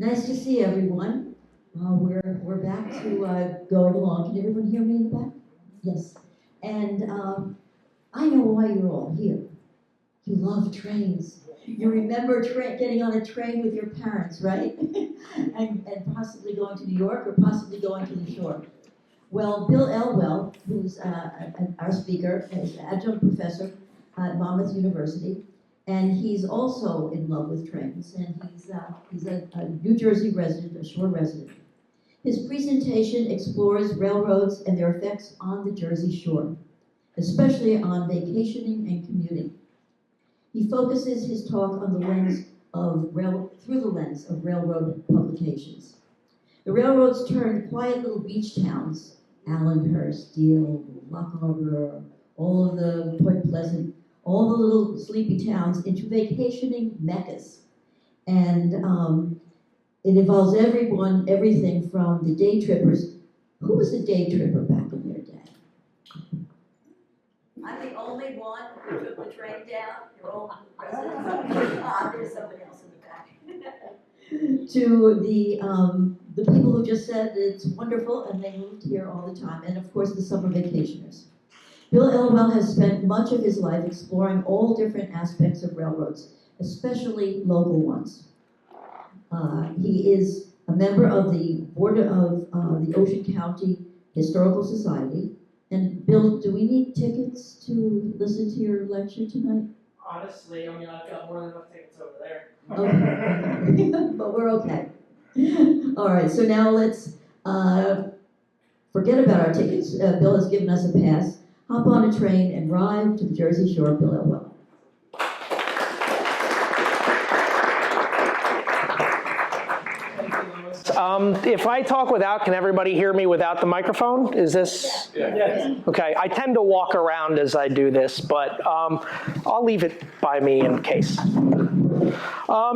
Nice to see everyone. We're back to going along. Can everyone hear me in the back? Yes. And I know why you're all here. You love trains. You remember getting on a train with your parents, right? and possibly going to New York or possibly going to the shore. Well, Bill Elwell, who's our speaker, is an adjunct professor at Monmouth University, and he's also in love with trains, and he's a New Jersey resident, a shore resident. His presentation explores railroads and their effects on the Jersey Shore, especially on vacationing and commuting. He focuses his talk on the lens of through the lens of railroad publications. The railroads turned quiet little beach towns, Allenhurst, Deal, Lock Harbor, all of the Point Pleasant, all the little sleepy towns into vacationing meccas. And it involves everything from the day trippers. Who was a day tripper back in their day? I'm the only one who took the train down. You're all residents. There's somebody else in the back. To the people who just said it's wonderful and they moved here all the time, and of course the summer vacationers. Bill Elwell has spent much of his life exploring all different aspects of railroads, especially local ones. He is a member of the board of the Ocean County Historical Society. And Bill, do we need tickets to listen to your lecture tonight? Honestly, I mean, I've got more than enough tickets over there. Okay, but we're okay. All right, so now let's forget about our tickets. Bill has given us a pass. Hop on a train and ride to the Jersey Shore, Bill Elwell. If I talk without, can everybody hear me without the microphone? Is this? Yeah. Okay, I tend to walk around as I do this, but I'll leave it by me in case.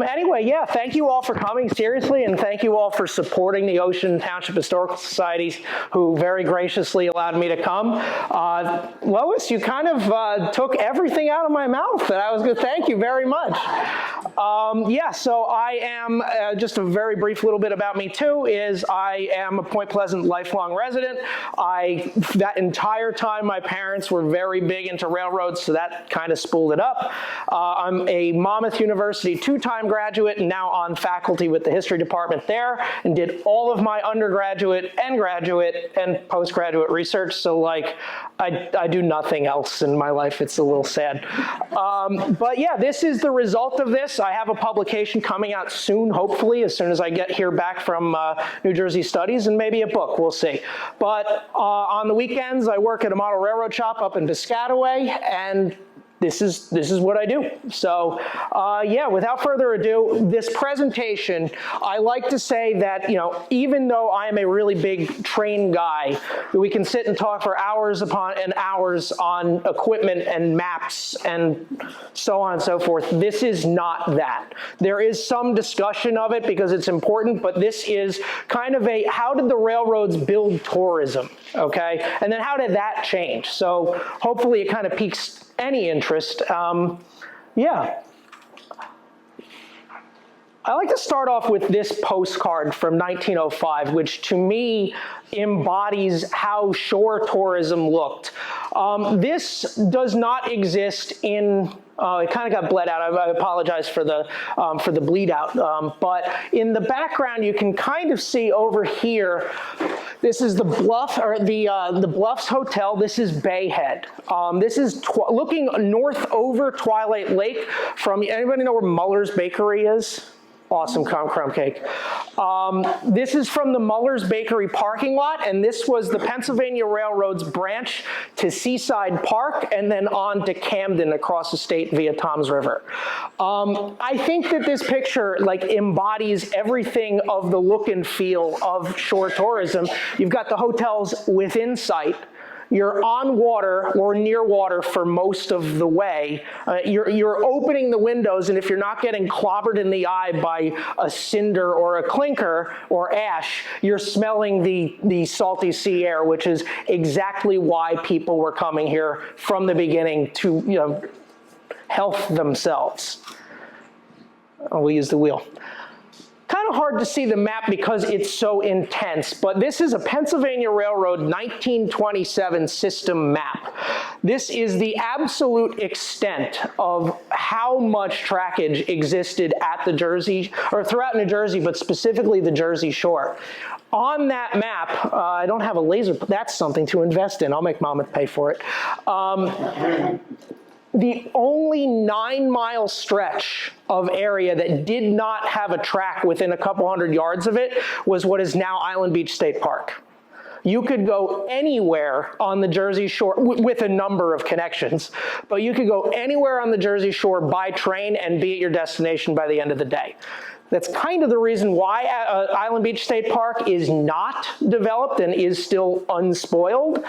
Anyway, yeah, thank you all for coming, seriously, and thank you all for supporting the Ocean Township Historical Societies, who very graciously allowed me to come. Lois, you kind of took everything out of my mouth that I was going to thank you very much. Yeah, so I am, just a very brief little bit about me too, is I am a Point Pleasant lifelong resident. That entire time my parents were very big into railroads, so that kind of spooled it up. I'm a Monmouth University two-time graduate and now on faculty with the history department there, and did all of my undergraduate and graduate and postgraduate research, so like I do nothing else in my life. It's a little sad. But yeah, this is the result of this. I have a publication coming out soon, hopefully, as soon as I get here back from New Jersey Studies, and maybe a book, we'll see. But on the weekends, I work at a model railroad shop up in Piscataway, and this is what I do. So yeah, without further ado, this presentation, I like to say that, you know, even though I am a really big train guy, we can sit and talk for hours upon and hours on equipment and maps and so on and so forth. This is not that. There is some discussion of it because it's important, but this is kind of a, how did the railroads build tourism, okay? And then how did that change? So hopefully it kind of piques any interest. Yeah. I like to start off with this postcard from 1905, which to me embodies how shore tourism looked. This does not exist in, it kind of got bled out. I apologize for the bleed out. But in the background, you can kind of see over here, this is the Bluff, or the Bluffs Hotel. This is Bay Head. This is looking north over Twilight Lake from, anybody know where Muller's Bakery is? Awesome crumb cake. This is from the Muller's Bakery parking lot, and this was the Pennsylvania Railroad's branch to Seaside Park and then on to Camden across the state via Toms River. I think that this picture like embodies everything of the look and feel of shore tourism. You've got the hotels within sight. You're on water or near water for most of the way. You're opening the windows, and if you're not getting clobbered in the eye by a cinder or a clinker or ash, you're smelling the salty sea air, which is exactly why people were coming here from the beginning to, you know, health themselves. Oh, we'll use the wheel. Kind of hard to see the map because it's so intense, but this is a Pennsylvania Railroad 1927 system map. This is the absolute extent of how much trackage existed at the Jersey, or throughout New Jersey, but specifically the Jersey Shore. On that map, I don't have a laser, but that's something to invest in. I'll make Monmouth pay for it. The only 9-mile stretch of area that did not have a track within a couple hundred yards of it was what is now Island Beach State Park. You could go anywhere on the Jersey Shore with a number of connections, but you could go anywhere on the Jersey Shore by train and be at your destination by the end of the day. That's kind of the reason why Island Beach State Park is not developed and is still unspoiled,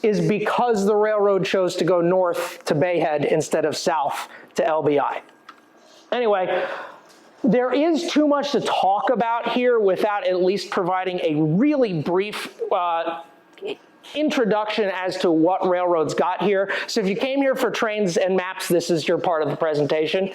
is because the railroad chose to go north to Bayhead instead of south to LBI. Anyway, there is too much to talk about here without at least providing a really brief introduction as to what railroads got here. So if you came here for trains and maps, this is your part of the presentation.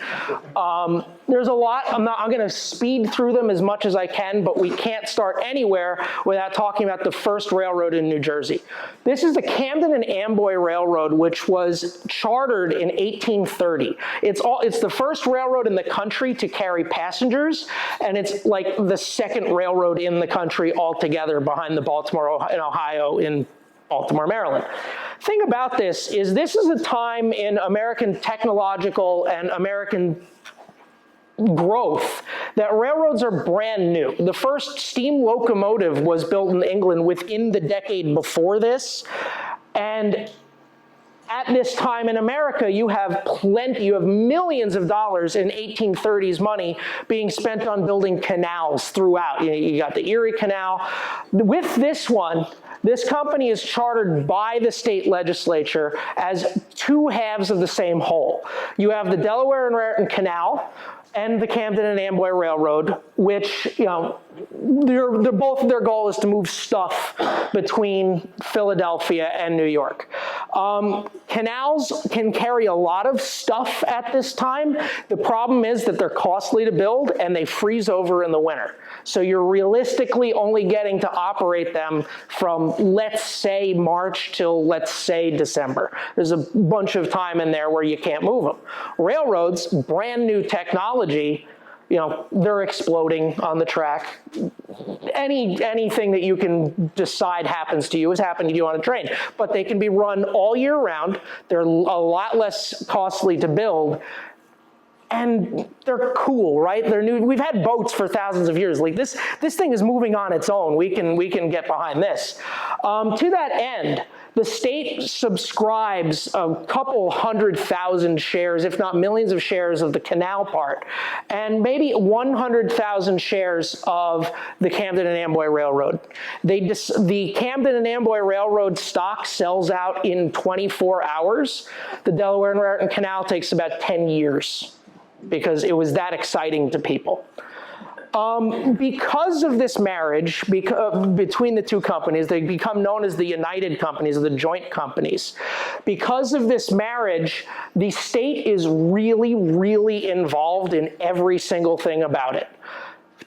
There's a lot. I'm going to speed through them as much as I can, but we can't start anywhere without talking about the first railroad in New Jersey. This is the Camden and Amboy Railroad, which was chartered in 1830. It's the first railroad in the country to carry passengers, and it's like the second railroad in the country altogether behind the Baltimore and Ohio in Baltimore, Maryland. Thing about this is a time in American technological and American growth that railroads are brand new. The first steam locomotive was built in England within the decade before this, and at this time in America, you have millions of dollars in 1830s money being spent on building canals throughout. You got the Erie Canal. With this one, this company is chartered by the state legislature as two halves of the same whole. You have the Delaware and Raritan Canal and the Camden and Amboy Railroad, which, both their goal is to move stuff between Philadelphia and New York. Canals can carry a lot of stuff at this time. The problem is that they're costly to build and they freeze over in the winter. So you're realistically only getting to operate them from, let's say, March till, let's say, December. There's a bunch of time in there where you can't move them. Railroads, brand new technology, they're exploding on the track. Anything that you can decide happens to you is happening to you on a train. But they can be run all year round. They're a lot less costly to build. And they're cool, right? They're new. We've had boats for thousands of years. Like this thing is moving on its own. We can get behind this. To that end, the state subscribes a couple 100,000 shares, if not millions of shares, of the canal part, and maybe 100,000 shares of the Camden and Amboy Railroad. The Camden and Amboy Railroad stock sells out in 24 hours. The Delaware and Raritan Canal takes about 10 years because it was that exciting to people. Because of this marriage between the two companies, they become known as the United Companies, or the joint companies. Because of this marriage, the state is really, really involved in every single thing about it.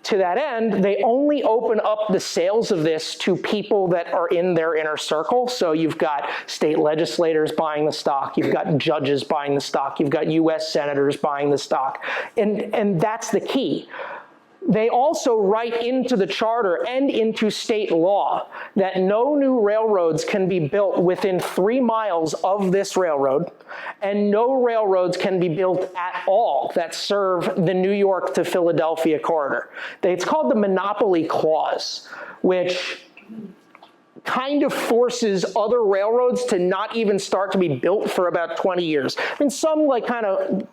To that end, they only open up the sales of this to people that are in their inner circle. So you've got state legislators buying the stock, you've got judges buying the stock, you've got US senators buying the stock, and that's the key. They also write into the charter and into state law that no new railroads can be built within 3 miles of this railroad, and no railroads can be built at all that serve the New York to Philadelphia corridor. It's called the Monopoly Clause, which kind of forces other railroads to not even start to be built for about 20 years. I mean, some kind of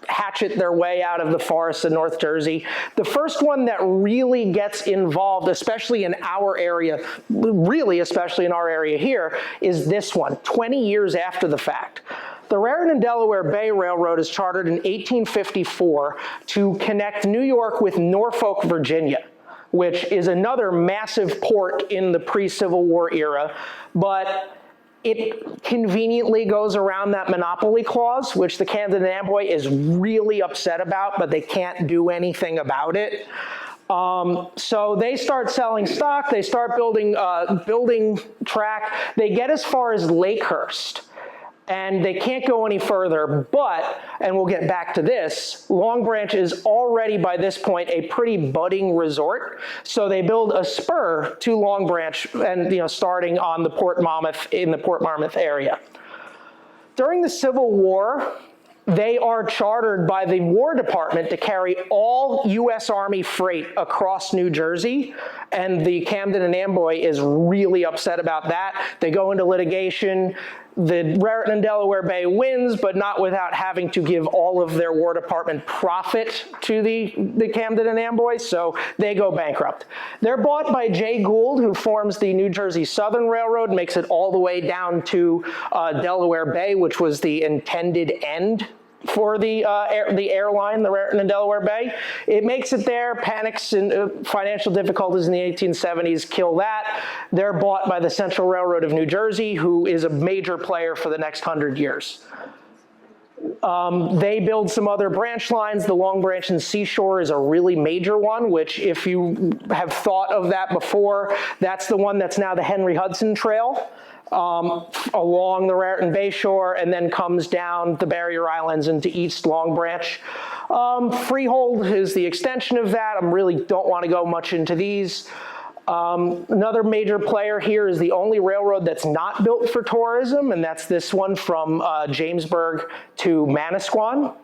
hatchet their way out of the forests of North Jersey. The first one that really gets involved, especially in our area, especially in our area here, is this one, 20 years after the fact. The Raritan and Delaware Bay Railroad is chartered in 1854 to connect New York with Norfolk, Virginia, which is another massive port in the pre-Civil War era, but it conveniently goes around that monopoly clause, which the Camden and Amboy is really upset about, but they can't do anything about it. So they start selling stock, they start building track, they get as far as Lakehurst. And they can't go any further, but, and we'll get back to this, Long Branch is already by this point a pretty budding resort. So they build a spur to Long Branch and starting on the Port Monmouth area. During the Civil War, they are chartered by the War Department to carry all U.S. Army freight across New Jersey, and the Camden and Amboy is really upset about that. They go into litigation. The Raritan and Delaware Bay wins, but not without having to give all of their War Department profit to the Camden and Amboy, so they go bankrupt. They're bought by Jay Gould, who forms the New Jersey Southern Railroad, makes it all the way down to Delaware Bay, which was the intended end for the airline, the Raritan and Delaware Bay. It makes it there, panics and financial difficulties in the 1870s kill that. They're bought by the Central Railroad of New Jersey, who is a major player for the next 100 years. They build some other branch lines. The Long Branch and Seashore is a really major one, which if you have thought of that before, that's the one that's now the Henry Hudson Trail. Along the Raritan Bay shore, and then comes down the Barrier Islands into East Long Branch. Freehold is the extension of that. I really don't want to go much into these. Another major player here is the only railroad that's not built for tourism, and that's this one from Jamesburg to Manasquan.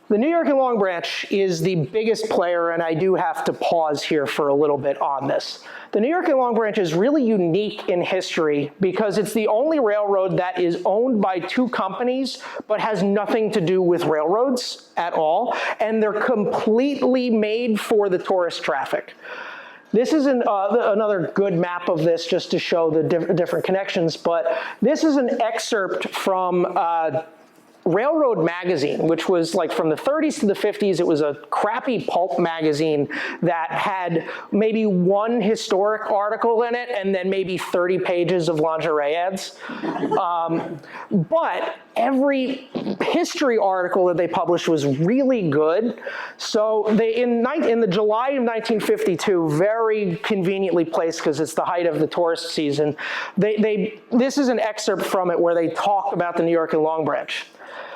The New York and Long Branch is the biggest player, and I do have to pause here for a little bit on this. The New York and Long Branch is really unique in history because it's the only railroad that is owned by two companies but has nothing to do with railroads at all, and they're completely made for the tourist traffic. This is another good map of this just to show the different connections, but this is an excerpt from Railroad Magazine, which was like from the 30s to the 50s. It was a crappy pulp magazine that had maybe one historic article in it and then maybe 30 pages of lingerie ads. But every history article that they published was really good. So they, in the July of 1952, very conveniently placed because it's the height of the tourist season, this is an excerpt from it where they talk about the New York and Long Branch,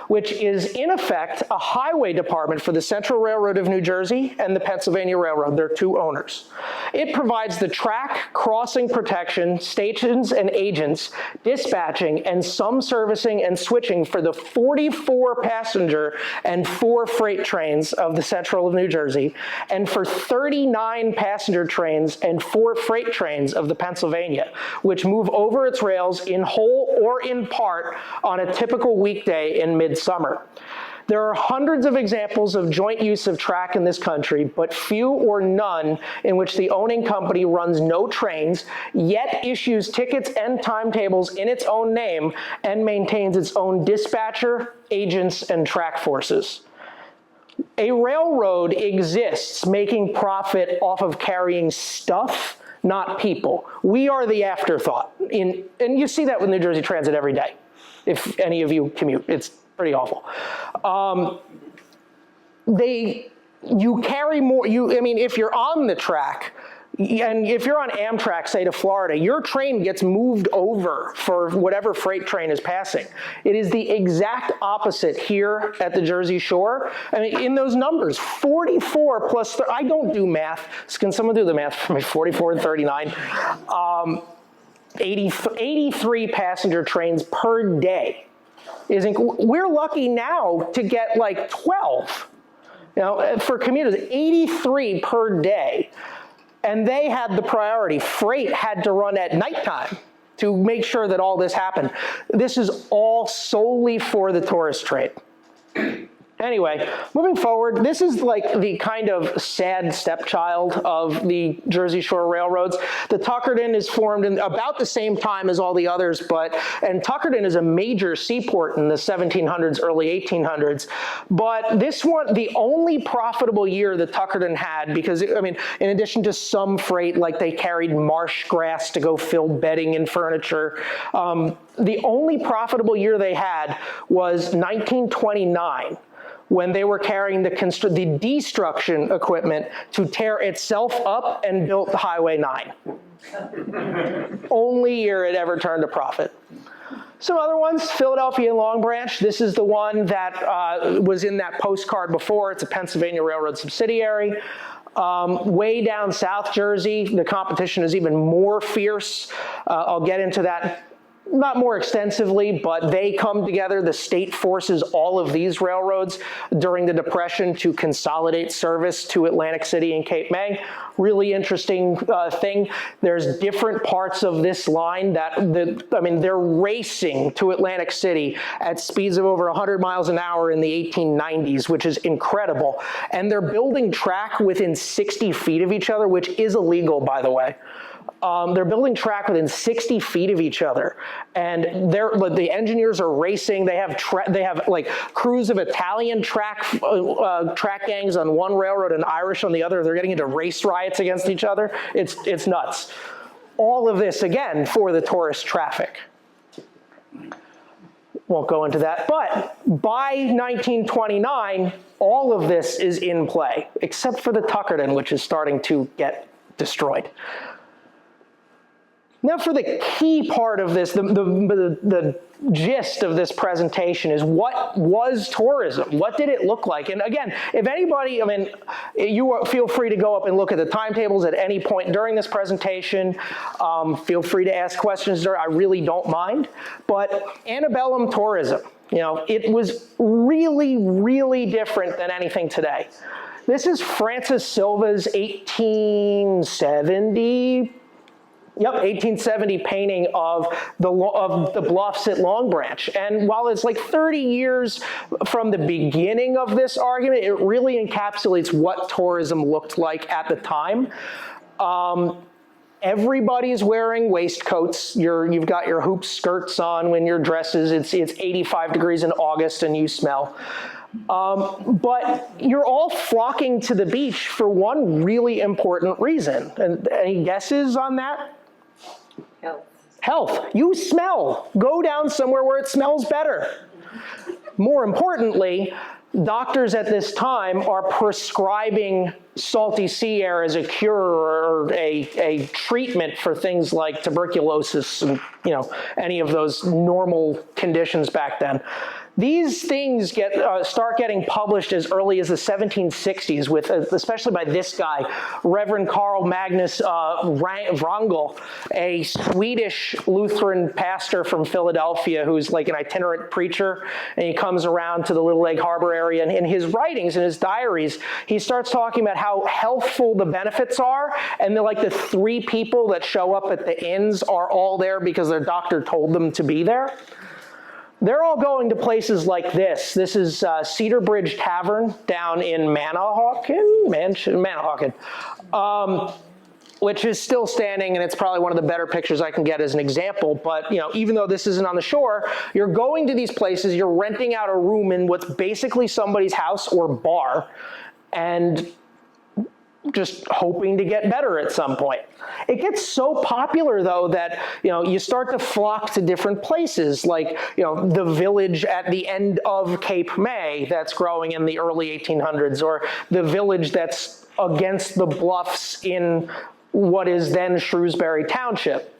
which is in effect a highway department for the Central Railroad of New Jersey and the Pennsylvania Railroad. They're two owners. It provides the track, crossing protection, stations and agents, dispatching, and some servicing and switching for the 44 passenger and 4 freight trains of the Central of New Jersey, and for 39 passenger trains and 4 freight trains of the Pennsylvania, which move over its rails in whole or in part on a typical weekday in midsummer. There are hundreds of examples of joint use of track in this country, but few or none in which the owning company runs no trains, yet issues tickets and timetables in its own name and maintains its own dispatcher, agents, and track forces. A railroad exists making profit off of carrying stuff, not people. We are the afterthought. And you see that with New Jersey Transit every day. If any of you commute, it's pretty awful. You carry more, if you're on the track, and if you're on Amtrak, say to Florida, your train gets moved over for whatever freight train is passing. It is the exact opposite here at the Jersey Shore. I mean, in those numbers, 44 plus, I don't do math. Can someone do the math for me? 44 and 39. 83 passenger trains per day. We're lucky now to get like 12. For commuters, 83 per day. And they had the priority. Freight had to run at nighttime to make sure that all this happened. This is all solely for the tourist trade. Anyway, moving forward, this is like the kind of sad stepchild of the Jersey Shore railroads. The Tuckerton is formed in about the same time as all the others, and Tuckerton is a major seaport in the 1700s, early 1800s. But this one, the only profitable year that Tuckerton had, because in addition to some freight, like they carried marsh grass to go fill bedding and furniture, the only profitable year they had was 1929. when they were carrying the destruction equipment to tear itself up and built Highway 9. Only year it ever turned a profit. Some other ones, Philadelphia and Long Branch. This is the one that was in that postcard before. It's a Pennsylvania Railroad subsidiary. Way down South Jersey, the competition is even more fierce. I'll get into that not more extensively, but they come together. The state forces all of these railroads during the Depression to consolidate service to Atlantic City and Cape May. Really interesting thing. There's different parts of this line that, they're racing to Atlantic City at speeds of over 100 miles an hour in the 1890s, which is incredible. And they're building track within 60 feet of each other, which is illegal, by the way. They're building track within 60 feet of each other, and the engineers are racing. They have like crews of Italian track gangs on one railroad and Irish on the other. They're getting into race riots against each other. It's nuts. All of this again for the tourist traffic. Won't go into that, but by 1929, all of this is in play, except for the Tuckerton, which is starting to get destroyed. Now for the key part of this, the gist of this presentation is what was tourism? What did it look like? And again, if anybody, you feel free to go up and look at the timetables at any point during this presentation. Feel free to ask questions there, I really don't mind. But antebellum tourism, it was really, really different than anything today. This is Francis Silva's 1870 painting of the bluffs at Long Branch. And while it's like 30 years from the beginning of this argument, it really encapsulates what tourism looked like at the time. Everybody's wearing waistcoats. You've got your hoop skirts on when your dresses. It's 85 degrees in August and you smell. But you're all flocking to the beach for one really important reason. And any guesses on that? Health. You smell. Go down somewhere where it smells better. More importantly, doctors at this time are prescribing salty sea air as a cure or a treatment for things like tuberculosis and any of those normal conditions back then. These things start getting published as early as the 1760s, with especially by this guy, Reverend Carl Magnus Wrangel, a Swedish Lutheran pastor from Philadelphia who's like an itinerant preacher, and he comes around to the Little Egg Harbor area, and in his writings, in his diaries, he starts talking about how healthful the benefits are, and the 3 people that show up at the inns are all there because their doctor told them to be there. They're all going to places like this. This is Cedar Bridge Tavern down in Manahawkin, which is still standing, and it's probably one of the better pictures I can get as an example. But even though this isn't on the shore, you're going to these places, you're renting out a room in what's basically somebody's house or bar, and just hoping to get better at some point. It gets so popular though that you start to flock to different places, like the village at the end of Cape May that's growing in the early 1800s, or the village that's against the bluffs in what is then Shrewsbury Township.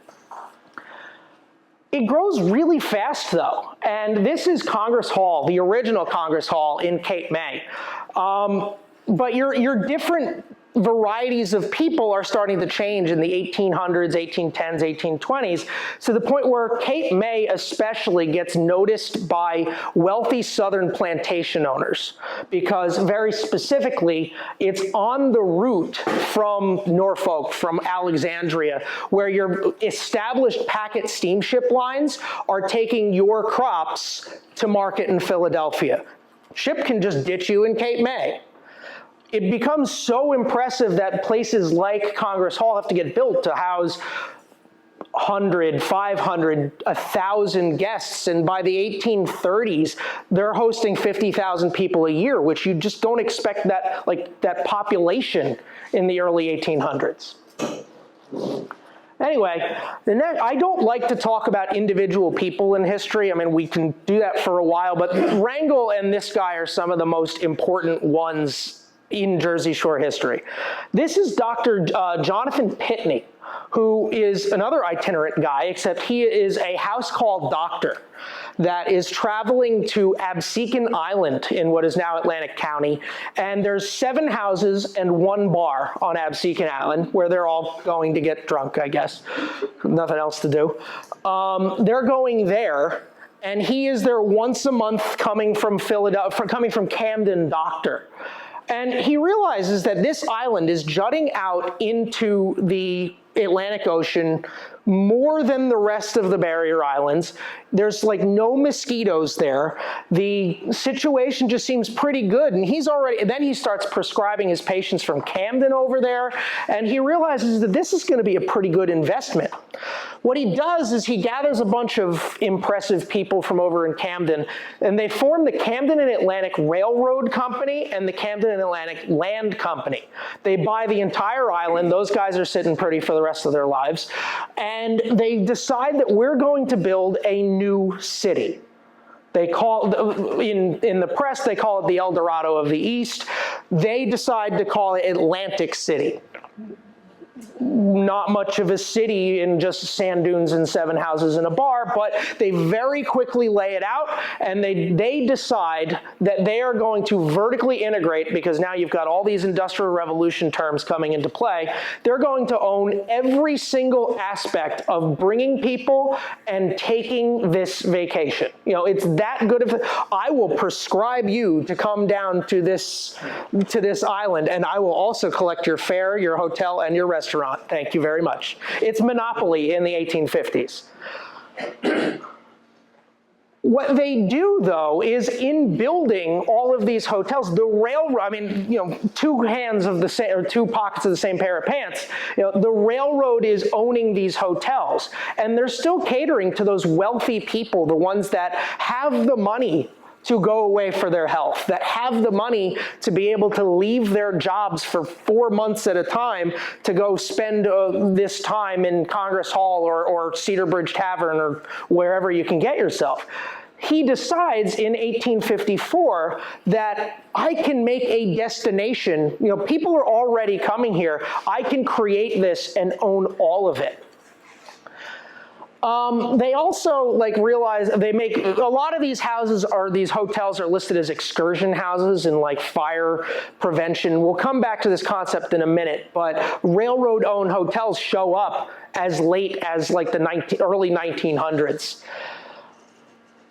It grows really fast though, and this is Congress Hall, the original Congress Hall in Cape May. But your different varieties of people are starting to change in the 1800s, 1810s, 1820s, to the point where Cape May especially gets noticed by wealthy southern plantation owners, because very specifically, it's on the route from Norfolk, from Alexandria, where your established packet steamship lines are taking your crops to market in Philadelphia. Ship can just ditch you in Cape May. It becomes so impressive that places like Congress Hall have to get built to house 100, 500, 1,000 guests, and by the 1830s, they're hosting 50,000 people a year, which you just don't expect that population in the early 1800s. Anyway, I don't like to talk about individual people in history. I mean, we can do that for a while, but Wrangell and this guy are some of the most important ones in Jersey Shore history. This is Dr. Jonathan Pitney, who is another itinerant guy, except he is a house-call doctor that is traveling to Absecon Island in what is now Atlantic County, and there's 7 houses and 1 bar on Absecon Island where they're all going to get drunk, I guess. Nothing else to do. They're going there, and he is there once a month coming from Camden doctor. And he realizes that this island is jutting out into the Atlantic Ocean more than the rest of the barrier islands. There's like no mosquitoes there. The situation just seems pretty good. And then he starts prescribing his patients from Camden over there. And he realizes that this is going to be a pretty good investment. What he does is he gathers a bunch of impressive people from over in Camden, and they form the Camden and Atlantic Railroad Company and the Camden and Atlantic Land Company. They buy the entire island. Those guys are sitting pretty for the rest of their lives. And they decide that we're going to build a new city. They call, in the press, they call it the El Dorado of the East. They decide to call it Atlantic City. Not much of a city in just sand dunes and 7 houses and a bar, but they very quickly lay it out, and they decide that they are going to vertically integrate, because now you've got all these Industrial Revolution terms coming into play. They're going to own every single aspect of bringing people and taking this vacation. You know, it's that good of I will prescribe you to come down to this island, and I will also collect your fare, your hotel, and your restaurant. Thank you very much. It's monopoly in the 1850s. What they do, though, is in building all of these hotels, the railroad, I mean, you know, 2 pockets of the same pair of pants. You know, the railroad is owning these hotels, and they're still catering to those wealthy people, the ones that have the money to go away for their health, that have the money to be able to leave their jobs for 4 months at a time to go spend this time in Congress Hall or Cedar Bridge Tavern or wherever you can get yourself. He decides in 1854 that I can make a destination, you know, people are already coming here, I can create this and own all of it. They also realize they make a lot of these hotels are listed as excursion houses and fire prevention. We'll come back to this concept in a minute, but railroad-owned hotels show up as late as the early 1900s.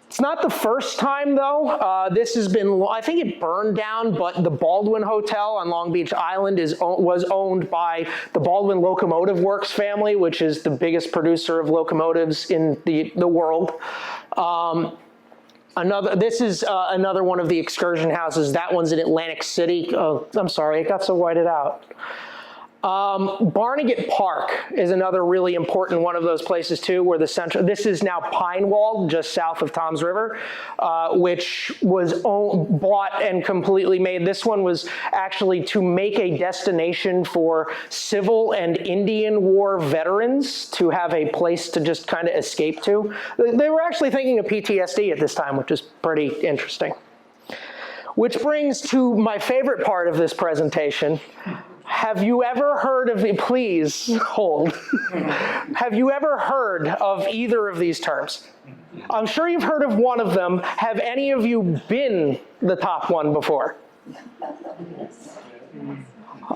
It's not the first time, though. This has been, I think it burned down, but the Baldwin Hotel on Long Beach Island was owned by the Baldwin Locomotive Works family, which is the biggest producer of locomotives in the world. This is another one of the excursion houses. That one's in Atlantic City. Oh, I'm sorry, it got so whited out. Barnegat Park is another really important one of those places too, where this is now Pinewall, just south of Toms River, which was bought and completely made. This one was actually to make a destination for Civil and Indian War veterans to have a place to just kind of escape to. They were actually thinking of PTSD at this time, which is pretty interesting. Which brings to my favorite part of this presentation. Have you ever heard of, please hold, have you ever heard of either of these terms? I'm sure you've heard of one of them. Have any of you been the top one before?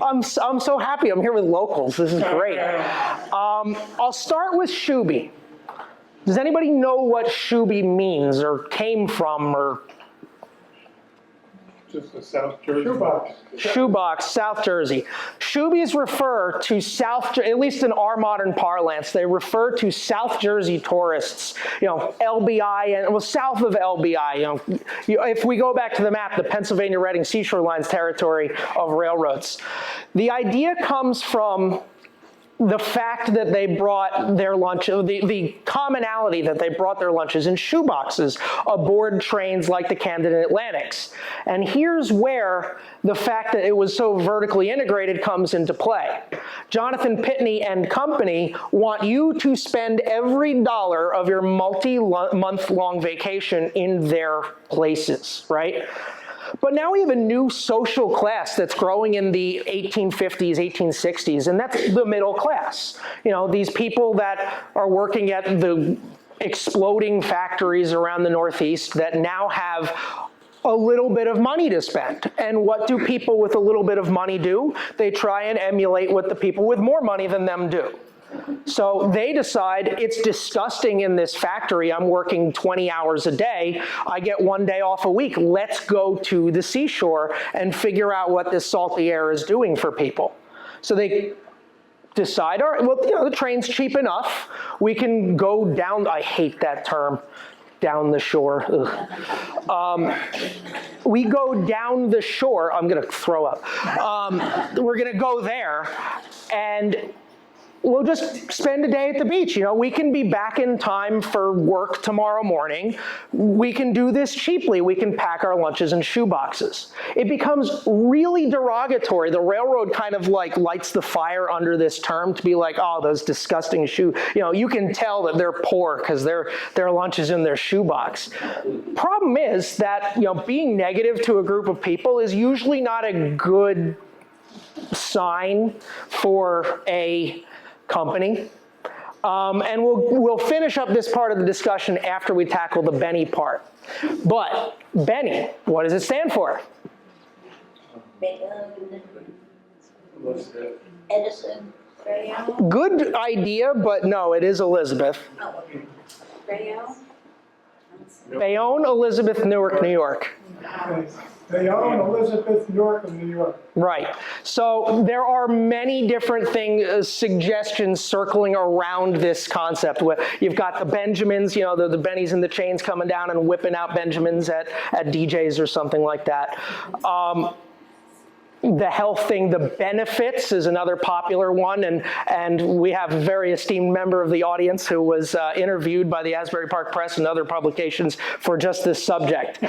I'm so happy. I'm here with locals. This is great. I'll start with Shuby. Does anybody know what Shuby means or came from or? Just a South Jersey shoebox. Shoebox, South Jersey. Shoobies refer to at least in our modern parlance, they refer to South Jersey tourists, LBI, and south of LBI. If we go back to the map, the Pennsylvania Reading Seashore Line's territory of railroads. The idea comes from the fact that they brought their lunch, the commonality that they brought their lunches in shoeboxes aboard trains like the Camden Atlantics. And here's where the fact that it was so vertically integrated comes into play. Jonathan Pitney and company want you to spend every dollar of your multi-month-long vacation in their places, right? But now we have a new social class that's growing in the 1850s, 1860s, and that's the middle class. You know, these people that are working at the exploding factories around the Northeast that now have a little bit of money to spend. And what do people with a little bit of money do? They try and emulate what the people with more money than them do. So they decide it's disgusting in this factory. I'm working 20 hours a day. I get 1 day off a week. Let's go to the seashore and figure out what this salty air is doing for people. So they decide, all right, well, you know, the train's cheap enough. We can go down, I hate that term, down the shore. We go down the shore. I'm going to throw up. We're going to go there and we'll just spend a day at the beach. You know, we can be back in time for work tomorrow morning. We can do this cheaply. We can pack our lunches in shoe boxes. It becomes really derogatory. The railroad kind of like lights the fire under this term to be like, oh, those disgusting shoe. You know, you can tell that they're poor because their lunch is in their shoe box. Problem is that, you know, being negative to a group of people is usually not a good sign for a company. And we'll finish up this part of the discussion after we tackle the Benny part. But Benny, what does it stand for? Edison, Bayonne. Good idea, but no, it is Elizabeth. Oh, Bayonne. Bayonne, Elizabeth, Newark, New York. Bayonne, Elizabeth, Newark, and New York. Right. So there are many different suggestions circling around this concept. You've got the Benjamins, you know, the Bennies and the Chains coming down and whipping out Benjamins at DJs or something like that. The health thing, the benefits is another popular one, and we have a very esteemed member of the audience who was interviewed by the Asbury Park Press and other publications for just this subject.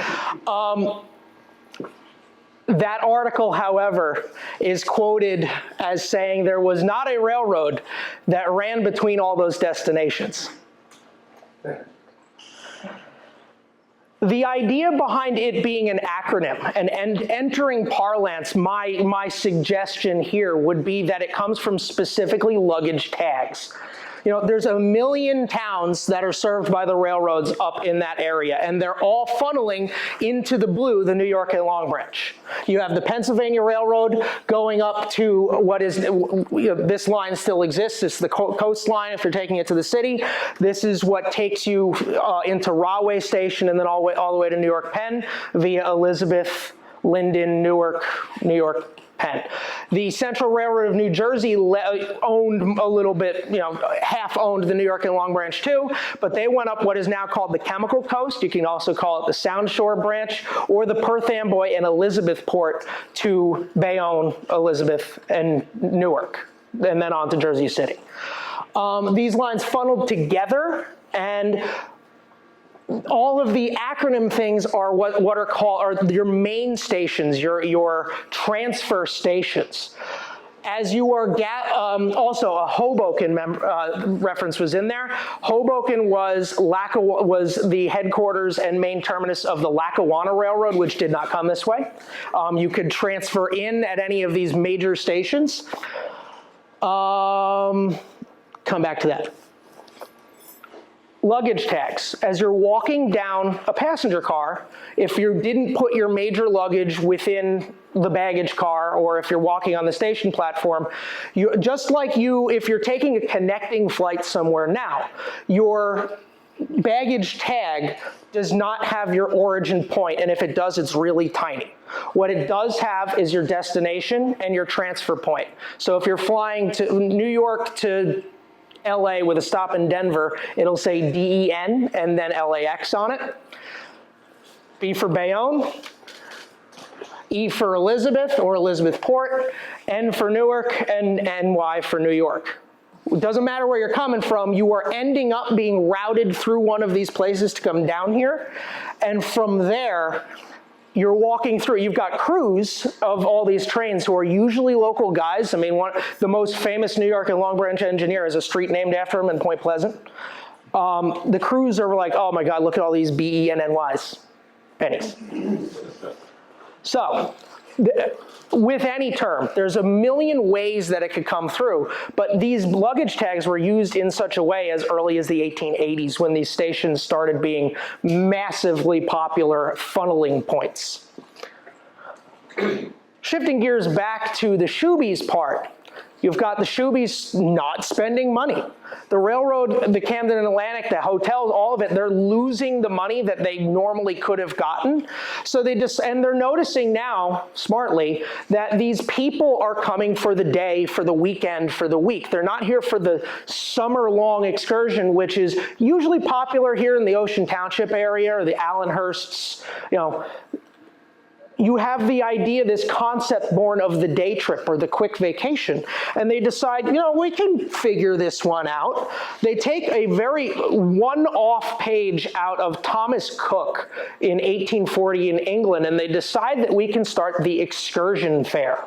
That article, however, is quoted as saying there was not a railroad that ran between all those destinations. The idea behind it being an acronym and entering parlance, my suggestion here would be that it comes from specifically luggage tags. You know, there's a million towns that are served by the railroads up in that area, and they're all funneling into the blue, the New York and Long Branch. You have the Pennsylvania Railroad going up to what is, you know, this line still exists. It's the coastline if you're taking it to the city. This is what takes you into Rahway Station and then all the way to New York Penn via Elizabeth, Linden, Newark, New York, Penn. The Central Railroad of New Jersey owned a little bit, you know, half owned the New York and Long Branch too, but they went up what is now called the Chemical Coast. You can also call it the Sound Shore Branch, or the Perth Amboy and Elizabethport to Bayonne, Elizabeth, and Newark, and then on to Jersey City. These lines funneled together, and all of the acronym things are what are called your main stations, your transfer stations. As you are, also a Hoboken reference was in there. Hoboken was the headquarters and main terminus of the Lackawanna Railroad, which did not come this way. You could transfer in at any of these major stations. Come back to that. Luggage tags. As you're walking down a passenger car, if you didn't put your major luggage within the baggage car, or if you're walking on the station platform, if you're taking a connecting flight somewhere now, your baggage tag does not have your origin point, and if it does, it's really tiny. What it does have is your destination and your transfer point. So if you're flying to New York to LA with a stop in Denver, it'll say DEN and then LAX on it. B for Bayonne, E for Elizabeth or Elizabethport, N for Newark, and NY for New York. It doesn't matter where you're coming from, you are ending up being routed through one of these places to come down here. And from there, you're walking through, you've got crews of all these trains who are usually local guys. I mean, the most famous New York and Long Branch engineer is a street named after him in Point Pleasant. The crews are like, oh my God, look at all these BENNYs, pennies. So, with any term, there's a million ways that it could come through, but these luggage tags were used in such a way as early as the 1880s when these stations started being massively popular funneling points. Shifting gears back to the shoebies part, you've got the shoebies not spending money. The railroad, the Camden and Atlantic, the hotels, all of it, they're losing the money that they normally could have gotten. So and they're noticing now, smartly, that these people are coming for the day, for the weekend, for the week. They're not here for the summer-long excursion, which is usually popular here in the Ocean Township area or the Allenhursts, you have the idea, this concept born of the day trip or the quick vacation. And they decide, we can figure this one out. They take a very one-off page out of Thomas Cook in 1840 in England, and they decide that we can start the excursion fair.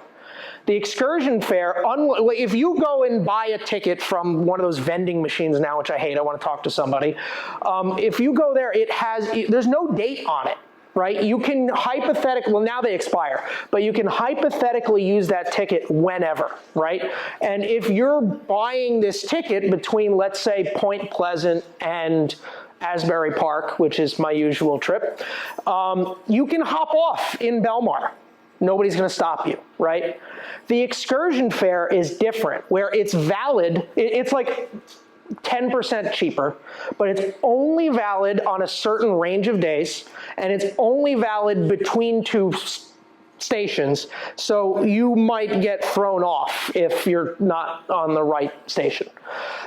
The excursion fair, if you go and buy a ticket from one of those vending machines now, which I hate, I want to talk to somebody. If you go there, there's no date on it. Right? You can hypothetically, well now they expire, but you can hypothetically use that ticket whenever, right? And if you're buying this ticket between, let's say, Point Pleasant and Asbury Park, which is my usual trip, you can hop off in Belmar. Nobody's going to stop you, right? The excursion fare is different, where it's valid, it's like 10% cheaper, but it's only valid on a certain range of days, and it's only valid between two stations, so you might get thrown off if you're not on the right station.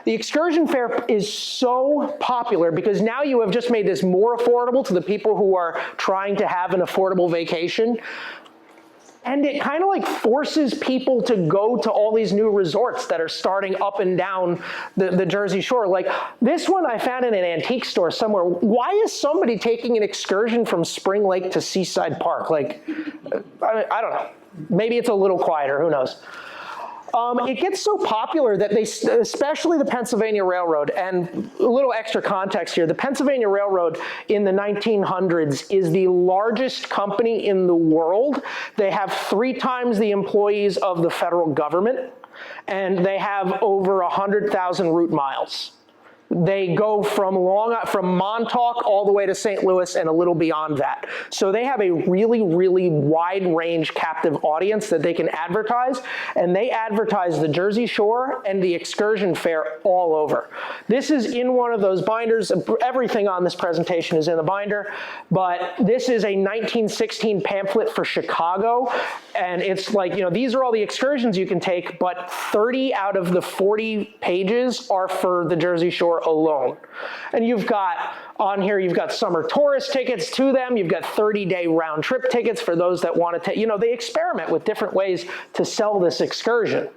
The excursion fare is so popular because now you have just made this more affordable to the people who are trying to have an affordable vacation. And it kind of like forces people to go to all these new resorts that are starting up and down the Jersey Shore. Like this one I found in an antique store somewhere. Why is somebody taking an excursion from Spring Lake to Seaside Park? Like, I don't know. Maybe it's a little quieter, who knows? It gets so popular that especially the Pennsylvania Railroad, and a little extra context here, the Pennsylvania Railroad in the 1900s is the largest company in the world. They have 3 times the employees of the federal government, and they have over 100,000 route miles. They go from Montauk all the way to St. Louis and a little beyond that. So they have a really, really wide range captive audience that they can advertise, and they advertise the Jersey Shore and the excursion fair all over. This is in one of those binders. Everything on this presentation is in the binder, but this is a 1916 pamphlet for Chicago, and it's like, these are all the excursions you can take, but 30 out of the 40 pages are for the Jersey Shore alone. And you've got summer tourist tickets to them. You've got 30-day round trip tickets for those that want to take, they experiment with different ways to sell this excursion.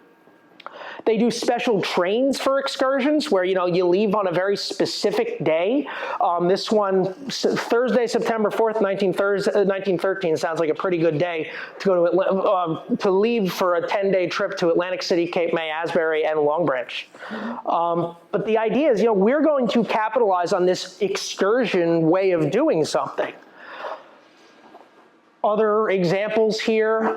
They do special trains for excursions where, you leave on a very specific day. This one, Thursday, September 4th, 1913 sounds like a pretty good day to go to leave for a 10-day trip to Atlantic City, Cape May, Asbury, and Long Branch. But the idea is, we're going to capitalize on this excursion way of doing something. Other examples here,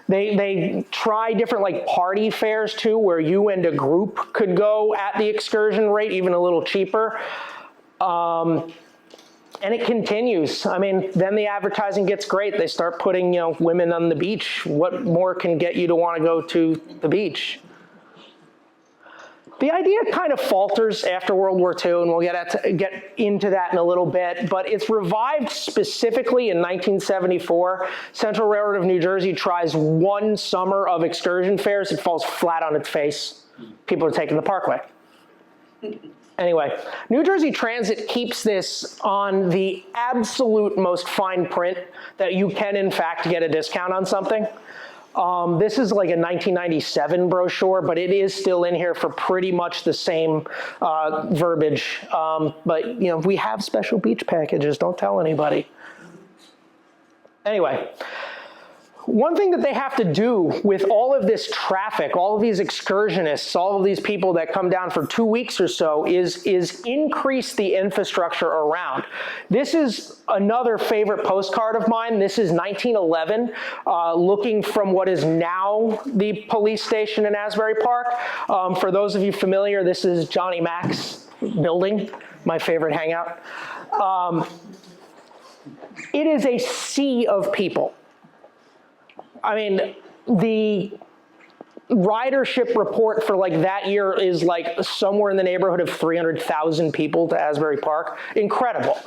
they try different like party fairs too, where you and a group could go at the excursion rate, even a little cheaper. And it continues. I mean, then the advertising gets great. They start putting, women on the beach. What more can get you to want to go to the beach? The idea kind of falters after World War II, and we'll get into that in a little bit, but it's revived specifically in 1974. Central Railroad of New Jersey tries one summer of excursion fairs. It falls flat on its face. People are taking the Parkway. Anyway, New Jersey Transit keeps this on the absolute most fine print that you can, in fact, get a discount on something. This is like a 1997 brochure, but it is still in here for pretty much the same verbiage. But you know, we have special beach packages, don't tell anybody. Anyway, one thing that they have to do with all of this traffic, all of these excursionists, all of these people that come down for 2 weeks or so is increase the infrastructure around. This is another favorite postcard of mine. This is 1911, looking from what is now the police station in Asbury Park. For those of you familiar, this is Johnny Mac's building, my favorite hangout. It is a sea of people. I mean, the ridership report for like that year is like somewhere in the neighborhood of 300,000 people to Asbury Park. Incredible.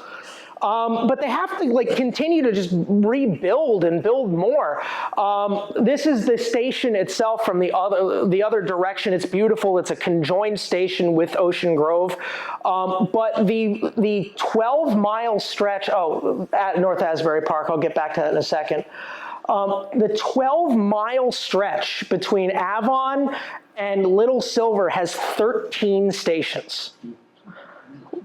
But they have to like continue to just rebuild and build more. This is the station itself from the other direction. It's beautiful. It's a conjoined station with Ocean Grove. But the 12-mile stretch, at North Asbury Park, I'll get back to that in a second. The 12-mile stretch between Avon and Little Silver has 13 stations.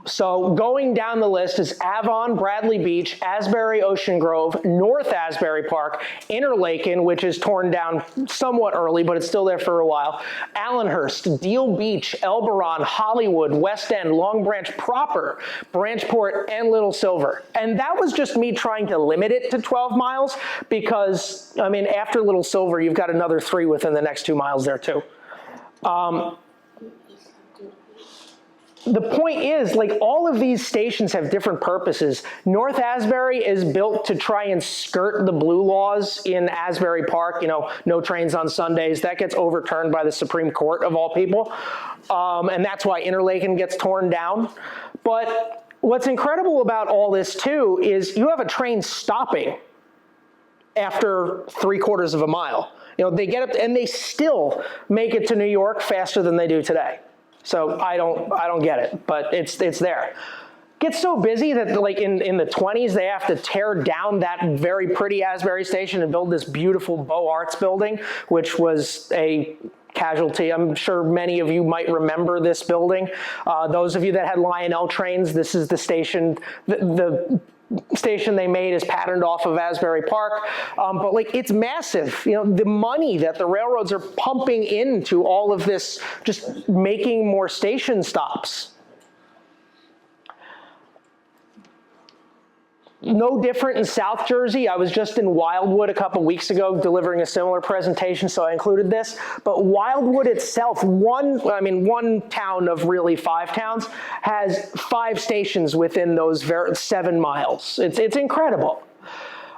So going down the list is Avon, Bradley Beach, Asbury, Ocean Grove, North Asbury Park, Interlaken, which is torn down somewhat early, but it's still there for a while, Allenhurst, Deal Beach, Elberon, Hollywood, West End, Long Branch proper, Branchport, and Little Silver. And that was just me trying to limit it to 12 miles because, I mean, after Little Silver, you've got another 3 within the next 2 miles there too. The point is, like, all of these stations have different purposes. North Asbury is built to try and skirt the blue laws in Asbury Park, you know, no trains on Sundays. That gets overturned by the Supreme Court, of all people. And that's why Interlaken gets torn down. But what's incredible about all this, too, is you have a train stopping after 3/4 of a mile. You know, they get up and they still make it to New York faster than they do today. So I don't get it, but it's there. Gets so busy that like in the 20s, they have to tear down that very pretty Asbury station and build this beautiful Beaux Arts building, which was a casualty. I'm sure many of you might remember this building. Those of you that had Lionel trains, this is the station, the station they made is patterned off of Asbury Park, but like it's massive. You know, the money that the railroads are pumping into all of this, just making more station stops. No different in South Jersey. I was just in Wildwood a couple weeks ago delivering a similar presentation, so I included this. But Wildwood itself, one town of really 5 towns, has 5 stations within those 7 miles. It's incredible.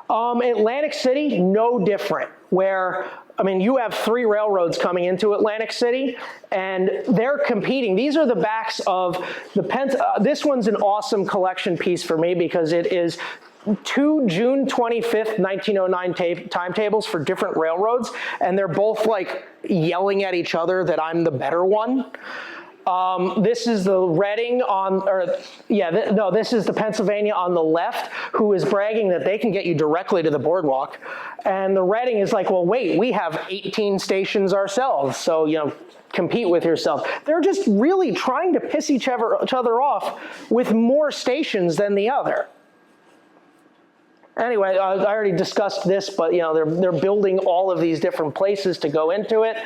Atlantic City, no different, where I mean, you have 3 railroads coming into Atlantic City, and they're competing. These are the backs of the this one's an awesome collection piece for me because it is 2 June 25th, 1909 timetables for different railroads, and they're both like yelling at each other that I'm the better one. This is the Reading this is the Pennsylvania on the left, who is bragging that they can get you directly to the boardwalk. And the Reading is like, well, wait, we have 18 stations ourselves, so, you know, compete with yourself. They're just really trying to piss each other off with more stations than the other. Anyway, I already discussed this, but you know they're building all of these different places to go into it.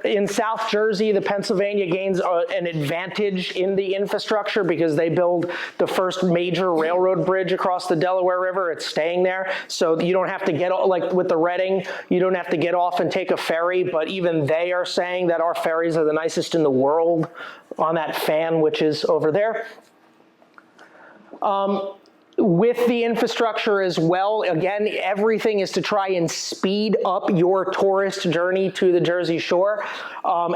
In South Jersey, the Pennsylvania gains an advantage in the infrastructure because they build the first major railroad bridge across the Delaware River. It's staying there, so you don't have to get, like with the Reading, you don't have to get off and take a ferry, but even they are saying that our ferries are the nicest in the world on that fan, which is over there. With the infrastructure as well, again, everything is to try and speed up your tourist journey to the Jersey Shore.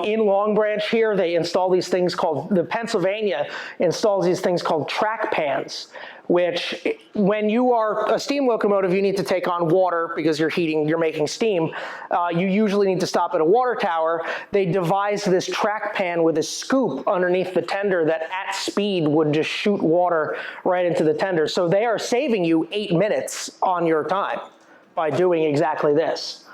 In Long Branch here, they install these things called, the Pennsylvania installs these things called track pans, which when you are a steam locomotive, you need to take on water because you're making steam. You usually need to stop at a water tower. They devised this track pan with a scoop underneath the tender that at speed would just shoot water right into the tender. So they are saving you 8 minutes on your time by doing exactly this.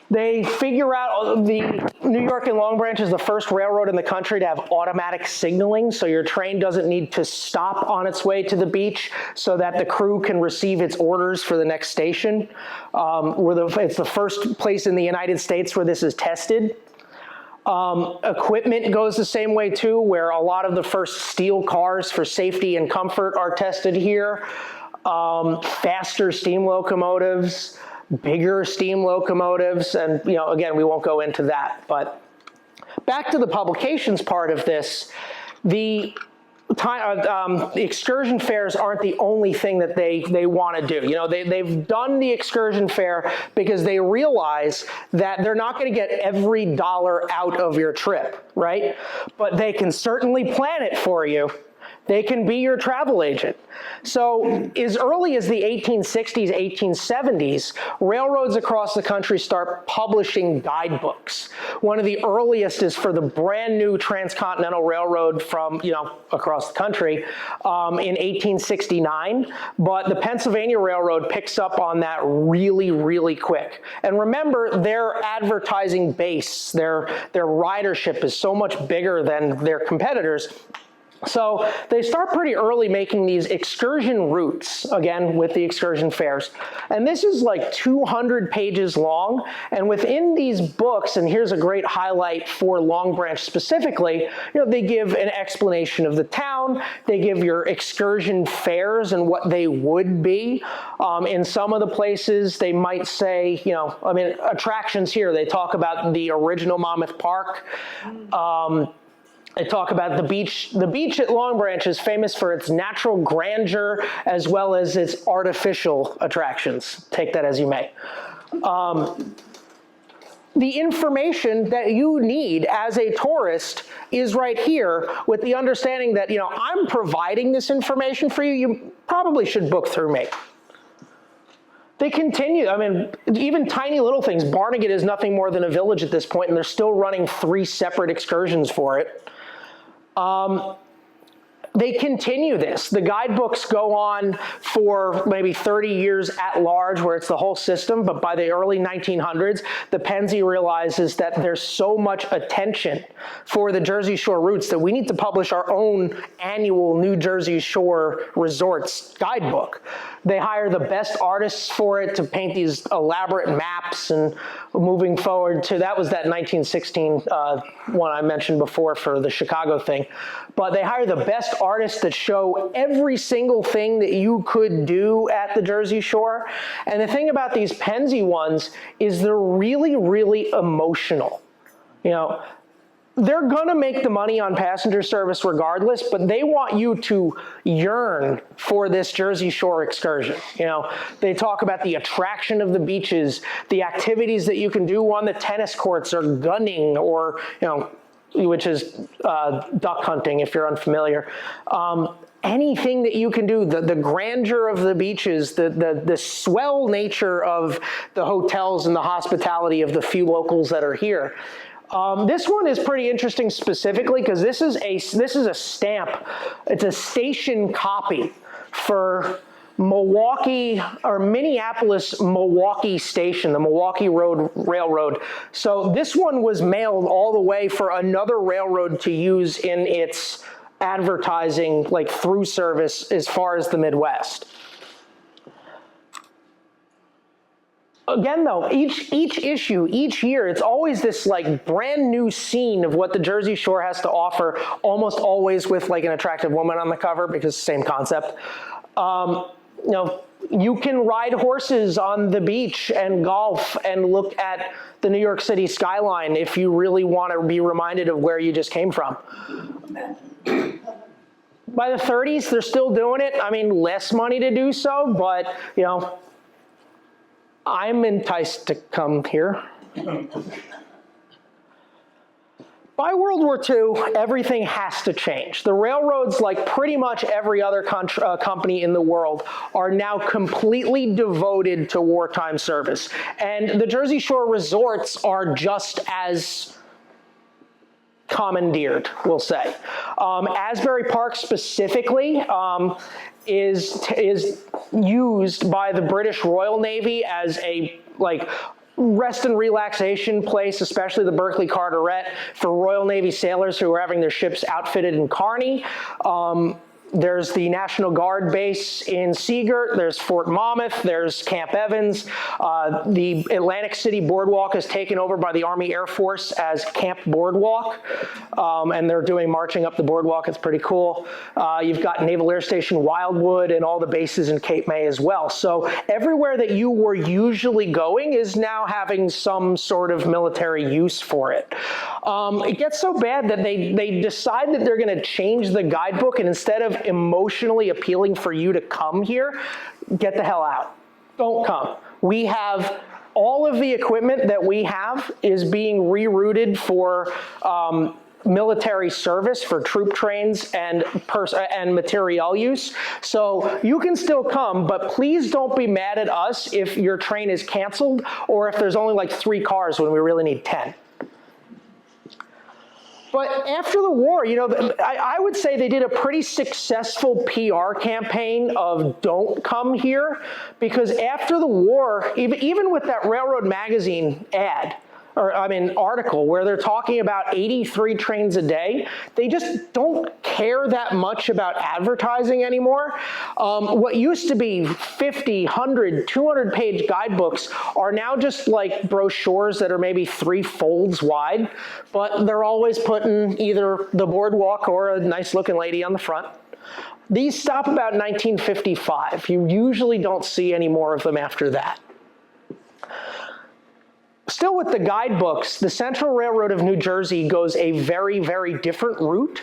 They figure out the New York and Long Branch is the first railroad in the country to have automatic signaling, so your train doesn't need to stop on its way to the beach so that the crew can receive its orders for the next station. It's the first place in the United States where this is tested. Equipment goes the same way too, where a lot of the first steel cars for safety and comfort are tested here. Faster steam locomotives, bigger steam locomotives, and again, we won't go into that. But back to the publications part of this, the excursion fairs aren't the only thing that they want to do. They've done the excursion fair because they realize that they're not going to get every dollar out of your trip, right? But they can certainly plan it for you. They can be your travel agent. So as early as the 1860s, 1870s, railroads across the country start publishing guidebooks. One of the earliest is for the brand new Transcontinental Railroad from, across the country in 1869. But the Pennsylvania Railroad picks up on that really, really quick. And remember, their advertising base, their ridership is so much bigger than their competitors. So they start pretty early making these excursion routes, again, with the excursion fairs. And this is like 200 pages long. And within these books, and here's a great highlight for Long Branch specifically, they give an explanation of the town. They give your excursion fares and what they would be. In some of the places, they might say, attractions here. They talk about the original Monmouth Park. They talk about the beach. The beach at Long Branch is famous for its natural grandeur as well as its artificial attractions. Take that as you may. The information that you need as a tourist is right here, with the understanding that, I'm providing this information for you. You probably should book through me. They continue, even tiny little things. Barnegat is nothing more than a village at this point, and they're still running 3 separate excursions for it. They continue this. The guidebooks go on for maybe 30 years at large, where it's the whole system, but by the early 1900s, the Pennsy realizes that there's so much attention for the Jersey Shore routes that we need to publish our own annual New Jersey Shore Resorts guidebook. They hire the best artists for it to paint these elaborate maps, and moving forward to, that was that 1916 one I mentioned before for the Chicago thing. But they hire the best artists that show every single thing that you could do at the Jersey Shore. And the thing about these Pennsy ones is they're really, really emotional. They're gonna make the money on passenger service regardless, but they want you to yearn for this Jersey Shore excursion. They talk about the attraction of the beaches, the activities that you can do on the tennis courts, or gunning, or, which is duck hunting if you're unfamiliar. Anything that you can do, the grandeur of the beaches, the swell nature of the hotels and the hospitality of the few locals that are here. This one is pretty interesting specifically because this is a stamp. It's a station copy for Milwaukee or Minneapolis Milwaukee Station, the Milwaukee Railroad. So this one was mailed all the way for another railroad to use in its advertising, like through service as far as the Midwest. Again, though, each issue, each year, it's always this like brand new scene of what the Jersey Shore has to offer, almost always with like an attractive woman on the cover, because same concept. You can ride horses on the beach and golf and look at the New York City skyline if you really want to be reminded of where you just came from. By the 30s, they're still doing it. Less money to do so, but, I'm enticed to come here. By World War II, everything has to change. The railroads, like pretty much every other company in the world, are now completely devoted to wartime service. And the Jersey Shore resorts are just as commandeered, we'll say. Asbury Park specifically is used by the British Royal Navy as a rest and relaxation place, especially the Berkeley Carteret, for Royal Navy sailors who are having their ships outfitted in Kearney. There's the National Guard base in Seagirt, there's Fort Monmouth, there's Camp Evans. The Atlantic City Boardwalk is taken over by the Army Air Force as Camp Boardwalk, and they're doing marching up the boardwalk. It's pretty cool. You've got Naval Air Station Wildwood and all the bases in Cape May as well. So everywhere that you were usually going is now having some sort of military use for it. It gets so bad that they decide that they're going to change the guidebook, and instead of emotionally appealing for you to come here, get the hell out. Don't come. We have all of the equipment that we have is being rerouted for military service, for troop trains and materiel use. So you can still come, but please don't be mad at us if your train is canceled or if there's only like 3 cars when we really need 10. But after the war, you know, I would say they did a pretty successful PR campaign of don't come here, because after the war, even with that Railroad Magazine ad, article where they're talking about 83 trains a day, they just don't care that much about advertising anymore. What used to be 50, 100, 200-page guidebooks are now just like brochures that are maybe 3 folds wide, but they're always putting either the boardwalk or a nice-looking lady on the front. These stop about 1955. You usually don't see any more of them after that. Still with the guidebooks, the Central Railroad of New Jersey goes a very, very different route,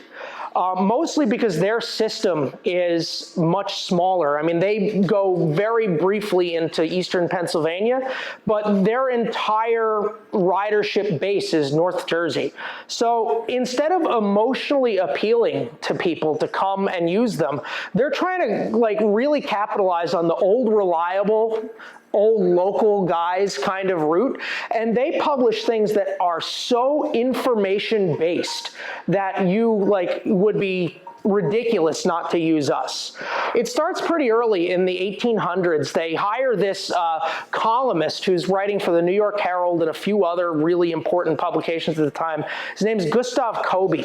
mostly because their system is much smaller. I mean, they go very briefly into eastern Pennsylvania, but their entire ridership base is North Jersey. So instead of emotionally appealing to people to come and use them, they're trying to like really capitalize on the old reliable, old local guys kind of route, and they publish things that are so information-based that you like would be ridiculous not to use us. It starts pretty early in the 1800s. They hire this columnist who's writing for the New York Herald and a few other really important publications at the time. His name's Gustav Kobe.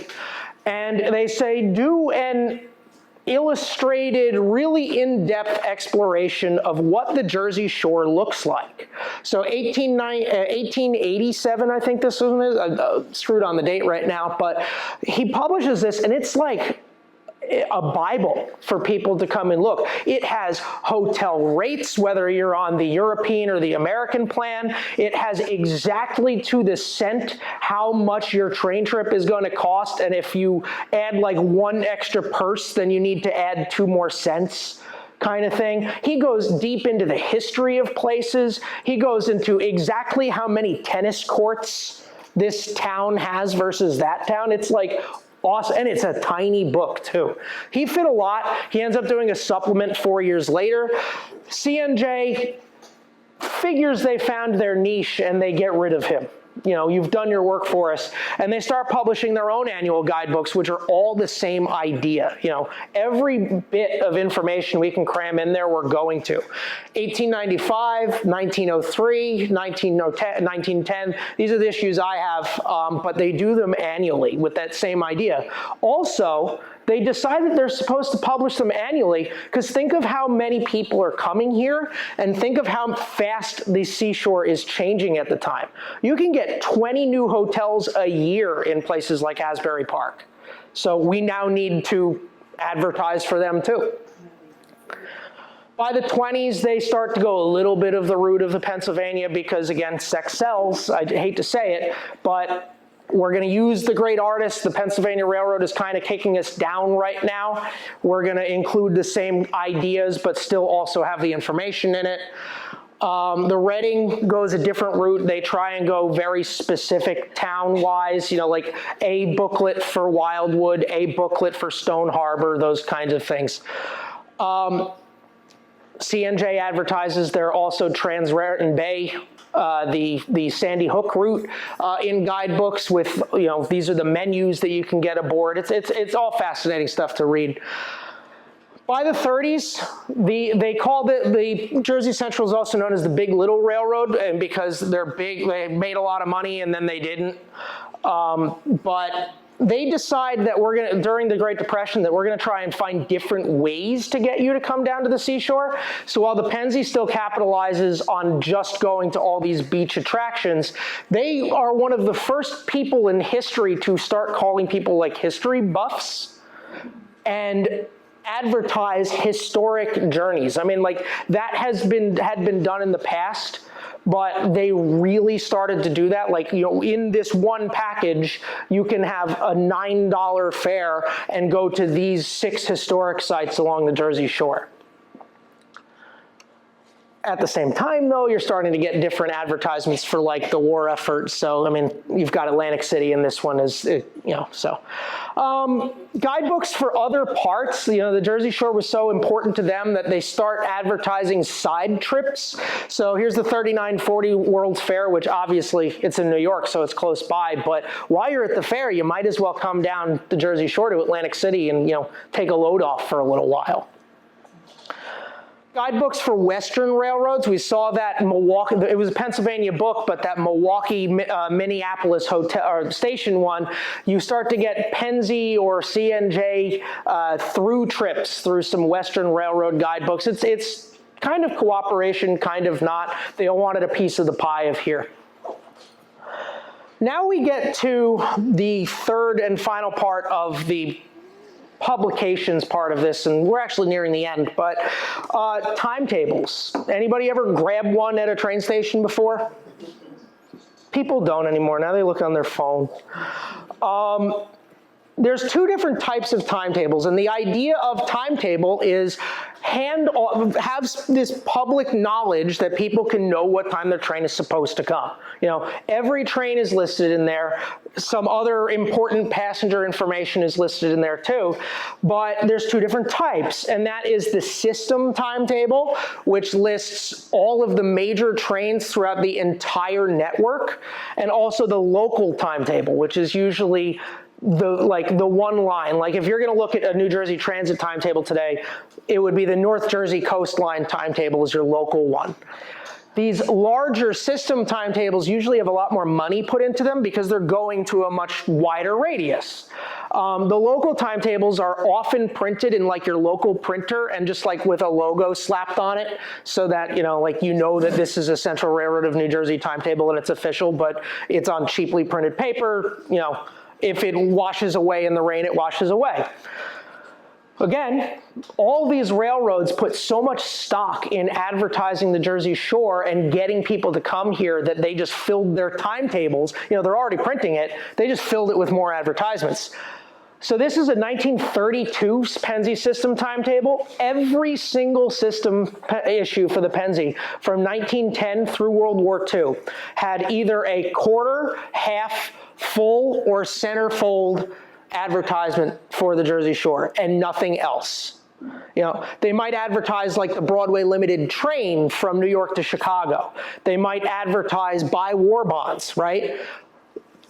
And they say, do an illustrated, really in-depth exploration of what the Jersey Shore looks like. So 1887, I think this one is, screwed on the date right now, but he publishes this, and it's like a Bible for people to come and look. It has hotel rates, whether you're on the European or the American plan. It has exactly to the cent how much your train trip is going to cost, and if you add like 1 extra purse, then you need to add 2 more cents. Kind of thing. He goes deep into the history of places. He goes into exactly how many tennis courts this town has versus that town. It's like awesome, and it's a tiny book too. He fit a lot. He ends up doing a supplement 4 years later. CNJ figures they found their niche and they get rid of him. You know, you've done your work for us. And they start publishing their own annual guidebooks, which are all the same idea. You know, every bit of information we can cram in there, we're going to. 1895, 1903, 1910, these are the issues I have, but they do them annually with that same idea. Also, they decide that they're supposed to publish them annually because think of how many people are coming here and think of how fast the seashore is changing at the time. You can get 20 new hotels a year in places like Asbury Park. So we now need to advertise for them too. By the 20s, they start to go a little bit of the route of the Pennsylvania because, again, sex sells. I hate to say it, but we're going to use the great artists. The Pennsylvania Railroad is kind of kicking us down right now. We're going to include the same ideas, but still also have the information in it. The Reading goes a different route. They try and go very specific town-wise, you know, like a booklet for Wildwood, a booklet for Stone Harbor, those kinds of things. CNJ advertises they're also Trans-Raritan Bay, the Sandy Hook route in guidebooks with, you know, these are the menus that you can get aboard. It's all fascinating stuff to read. By the 30s, they called it, the Jersey Central is also known as the Big Little Railroad, and because they're big, they made a lot of money and then they didn't. But they decide that during the Great Depression, that we're gonna try and find different ways to get you to come down to the seashore. So while the Pennsy still capitalizes on just going to all these beach attractions, they are one of the first people in history to start calling people like history buffs and advertise historic journeys. I mean, like, that had been done in the past, but they really started to do that. Like, you know, in this one package, you can have a $9 fare and go to these 6 historic sites along the Jersey Shore. At the same time, though, you're starting to get different advertisements for, like, the war effort. So, I mean, you've got Atlantic City, and this one is, you know, so. Guidebooks for other parts. You know, the Jersey Shore was so important to them that they start advertising side trips. So here's the 3940 World's Fair, which obviously it's in New York, so it's close by. But while you're at the fair, you might as well come down the Jersey Shore to Atlantic City and, you know, take a load off for a little while. Guidebooks for Western railroads. We saw that in Milwaukee. It was a Pennsylvania book, but that Milwaukee, Minneapolis hotel or station one, you start to get Pennsy or CNJ through trips through some Western railroad guidebooks. It's kind of cooperation, kind of not. They all wanted a piece of the pie of here. Now we get to the third and final part of the publications part of this, and we're actually nearing the end, but timetables. Anybody ever grab one at a train station before? People don't anymore. Now they look on their phone. There's 2 different types of timetables, and the idea of timetable is have this public knowledge that people can know what time their train is supposed to come. You know, every train is listed in there. Some other important passenger information is listed in there too, but there's 2 different types, and that is the system timetable, which lists all of the major trains throughout the entire network, and also the local timetable, which is usually the one line. Like, if you're going to look at a New Jersey Transit timetable today, it would be the North Jersey Coastline timetable as your local one. These larger system timetables usually have a lot more money put into them because they're going to a much wider radius. The local timetables are often printed in, like, your local printer and just, like, with a logo slapped on it, so that, you know, like, you know that this is a Central Railroad of New Jersey timetable and it's official, but it's on cheaply printed paper. You know, if it washes away in the rain, it washes away. Again, all these railroads put so much stock in advertising the Jersey Shore and getting people to come here that they just filled their timetables. You know, they're already printing it. They just filled it with more advertisements. So this is a 1932 Pennsy system timetable. Every single system issue for the Pennsy from 1910 through World War II had either a quarter, half, full, or centerfold advertisement for the Jersey Shore and nothing else. You know, they might advertise, like, the Broadway limited train from New York to Chicago. They might advertise buy war bonds, right?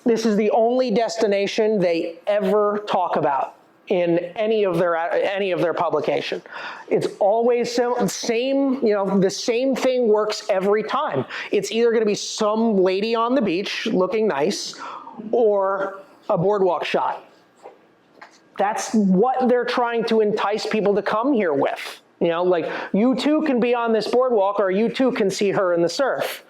This is the only destination they ever talk about in any of their publication. It's always same, you know, the same thing works every time. It's either going to be some lady on the beach looking nice or a boardwalk shot. That's what they're trying to entice people to come here with. You know, like, you too can be on this boardwalk, or you too can see her in the surf.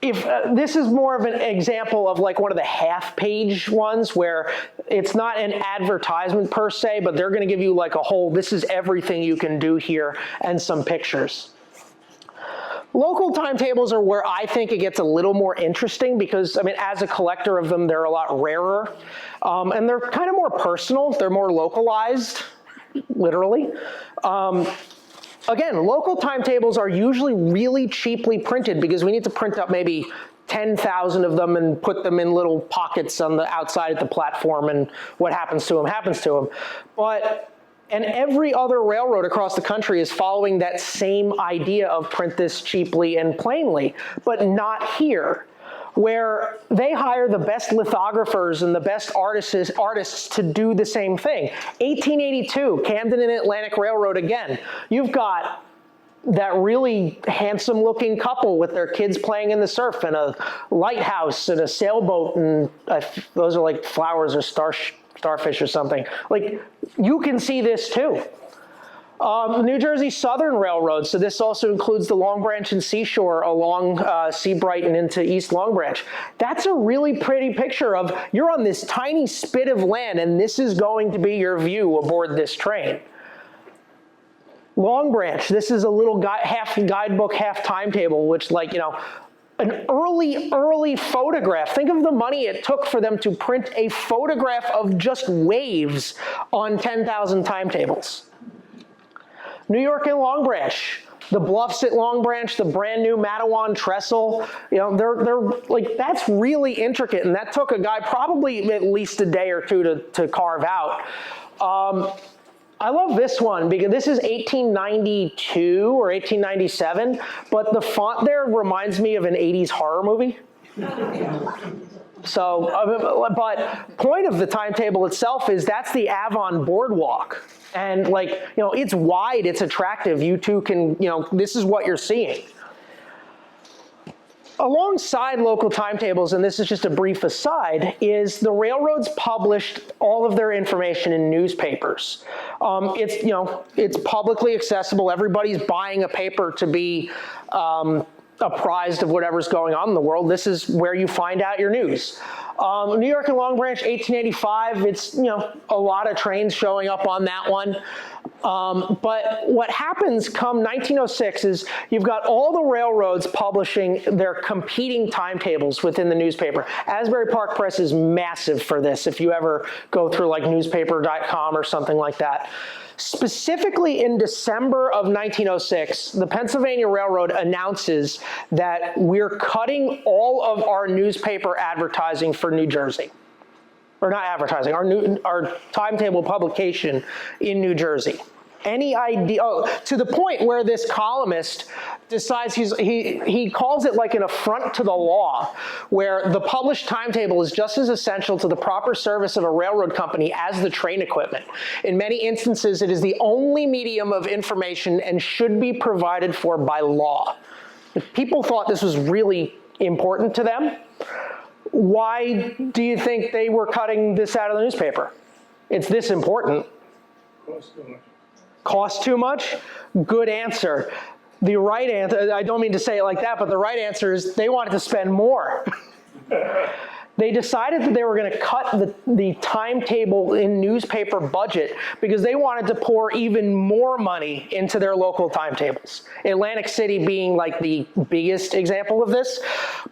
If this is more of an example of, like, one of the half-page ones where it's not an advertisement per se, but they're going to give you, like, a whole, this is everything you can do here, and some pictures. Local timetables are where I think it gets a little more interesting because, I mean, as a collector of them, they're a lot rarer. And they're kind of more personal. They're more localized, literally. Again, local timetables are usually really cheaply printed because we need to print up maybe 10,000 of them and put them in little pockets on the outside of the platform, and what happens to them happens to them. And every other railroad across the country is following that same idea of print this cheaply and plainly, but not here. where they hire the best lithographers and the best artists to do the same thing. 1882, Camden and Atlantic Railroad again. You've got that really handsome looking couple with their kids playing in the surf and a lighthouse and a sailboat, and those are like flowers or starfish or something. Like, you can see this too. New Jersey Southern Railroad, so this also includes the Long Branch and Seashore along Seabright and into East Long Branch. That's a really pretty picture of, you're on this tiny spit of land and this is going to be your view aboard this train. Long Branch, this is a little half guidebook, half timetable, which, like, you know, an early photograph. Think of the money it took for them to print a photograph of just waves on 10,000 timetables. New York and Long Branch, the bluffs at Long Branch, the brand new Matawan trestle, you know, they're like, that's really intricate, and that took a guy probably at least a day or two to carve out. I love this one because this is 1892 or 1897, but the font there reminds me of an 80s horror movie. So, but point of the timetable itself is that's the Avon Boardwalk. And, like, you know, it's wide, it's attractive. You too can, you know, this is what you're seeing. Alongside local timetables, and this is just a brief aside, is the railroads published all of their information in newspapers. It's, you know, it's publicly accessible. Everybody's buying a paper to be apprised of whatever's going on in the world. This is where you find out your news. New York and Long Branch, 1885, it's, you know, a lot of trains showing up on that one. But what happens come 1906 is you've got all the railroads publishing their competing timetables within the newspaper. Asbury Park Press is massive for this if you ever go through like newspaper.com or something like that. Specifically in December of 1906, the Pennsylvania Railroad announces that we're cutting all of our newspaper advertising for New Jersey. Or not advertising, our timetable publication in New Jersey. Any idea, to the point where this columnist decides he calls it like an affront to the law, where the published timetable is just as essential to the proper service of a railroad company as the train equipment. In many instances, it is the only medium of information and should be provided for by law. If people thought this was really important to them, why do you think they were cutting this out of the newspaper? It's this important. Cost too much. Cost too much? Good answer. The right answer, I don't mean to say it like that, but the right answer is they wanted to spend more. They decided that they were going to cut the timetable in newspaper budget because they wanted to pour even more money into their local timetables. Atlantic City being like the biggest example of this,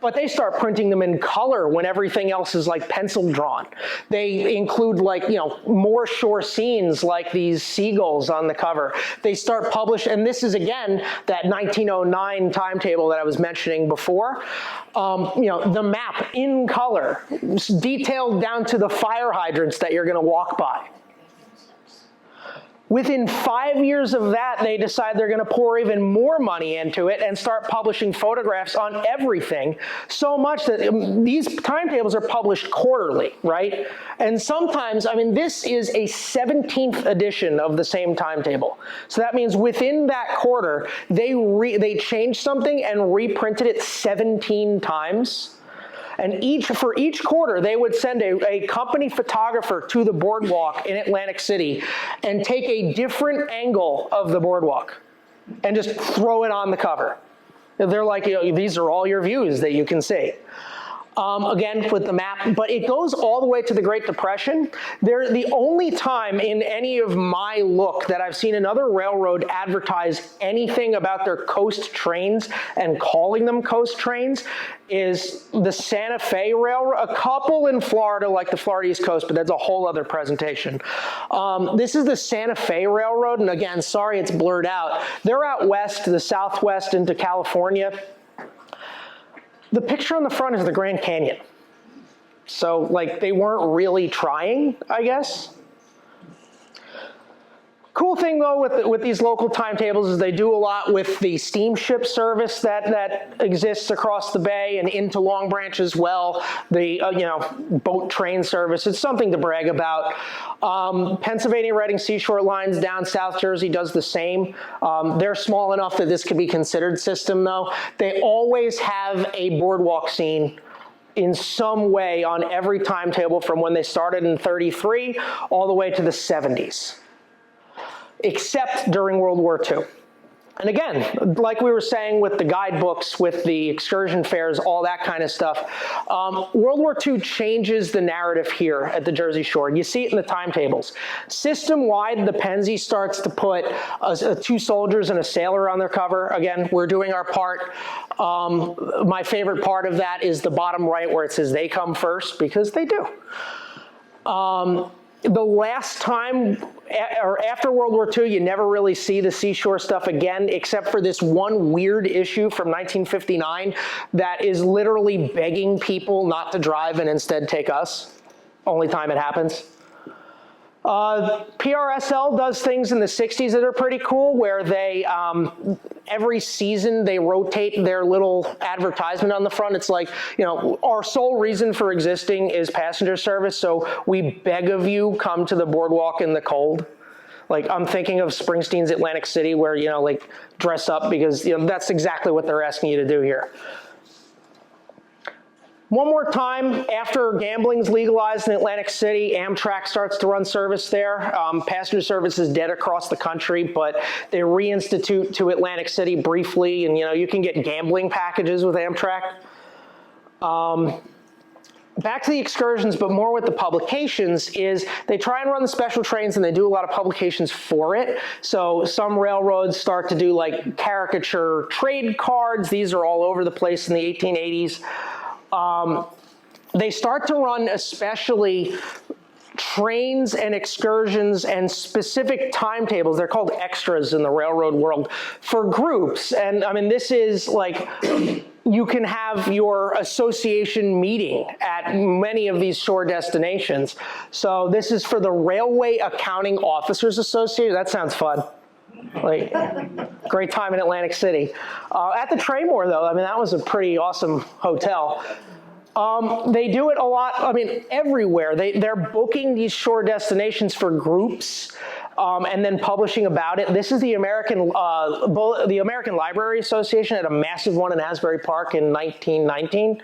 but they start printing them in color when everything else is like pencil drawn. They include, like, you know, more shore scenes like these seagulls on the cover. They start publishing, and this is again that 1909 timetable that I was mentioning before. You know, the map in color, detailed down to the fire hydrants that you're going to walk by. Within 5 years of that, they decide they're going to pour even more money into it and start publishing photographs on everything, so much that these timetables are published quarterly, right? And sometimes, I mean, this is a 17th edition of the same timetable. So that means within that quarter, they changed something and reprinted it 17 times. And for each quarter, they would send a company photographer to the boardwalk in Atlantic City and take a different angle of the boardwalk and just throw it on the cover. They're like, you know, these are all your views that you can see. Again, with the map, but it goes all the way to the Great Depression. They're the only time in any of my look that I've seen another railroad advertise anything about their coast trains and calling them coast trains is the Santa Fe Railroad, a couple in Florida, like the Florida East Coast, but that's a whole other presentation. This is the Santa Fe Railroad, and again, sorry it's blurred out. They're out west, to the southwest into California. The picture on the front is the Grand Canyon. So, like, they weren't really trying, I guess. Cool thing though with these local timetables is they do a lot with the steamship service that exists across the bay and into Long Branch as well. The boat train service. It's something to brag about. Pennsylvania Reading Seashore Lines down South Jersey does the same. They're small enough that this could be considered system though. They always have a boardwalk scene in some way on every timetable from when they started in 33 all the way to the 70s. Except during World War II. And again, like we were saying with the guidebooks, with the excursion fairs, all that kind of stuff, World War II changes the narrative here at the Jersey Shore. You see it in the timetables. System-wide, the Pennsy starts to put two soldiers and a sailor on their cover. Again, we're doing our part. My favorite part of that is the bottom right where it says they come first, because they do. The last time, or after World War II, you never really see the seashore stuff again, except for this one weird issue from 1959 that is literally begging people not to drive and instead take us. Only time it happens. PRSL does things in the 60s that are pretty cool, where they, every season they rotate their little advertisement on the front. It's like, our sole reason for existing is passenger service, so we beg of you, come to the boardwalk in the cold. Like, I'm thinking of Springsteen's Atlantic City, where, like, dress up, because, that's exactly what they're asking you to do here. One more time, after gambling's legalized in Atlantic City, Amtrak starts to run service there. Passenger service is dead across the country, but they reinstitute to Atlantic City briefly, and you can get gambling packages with Amtrak. Back to the excursions, but more with the publications, is they try and run the special trains and they do a lot of publications for it. So some railroads start to do like caricature trade cards. These are all over the place in the 1880s. They start to run especially trains and excursions and specific timetables. They're called extras in the railroad world for groups. And I mean, this is like, you can have your association meeting at many of these shore destinations. So this is for the Railway Accounting Officers Association. That sounds fun. Like, great time in Atlantic City. At the Traymore, though, I mean, that was a pretty awesome hotel. They do it a lot, I mean, everywhere. They're booking these shore destinations for groups and then publishing about it. This is the American Library Association had a massive one in Asbury Park in 1919.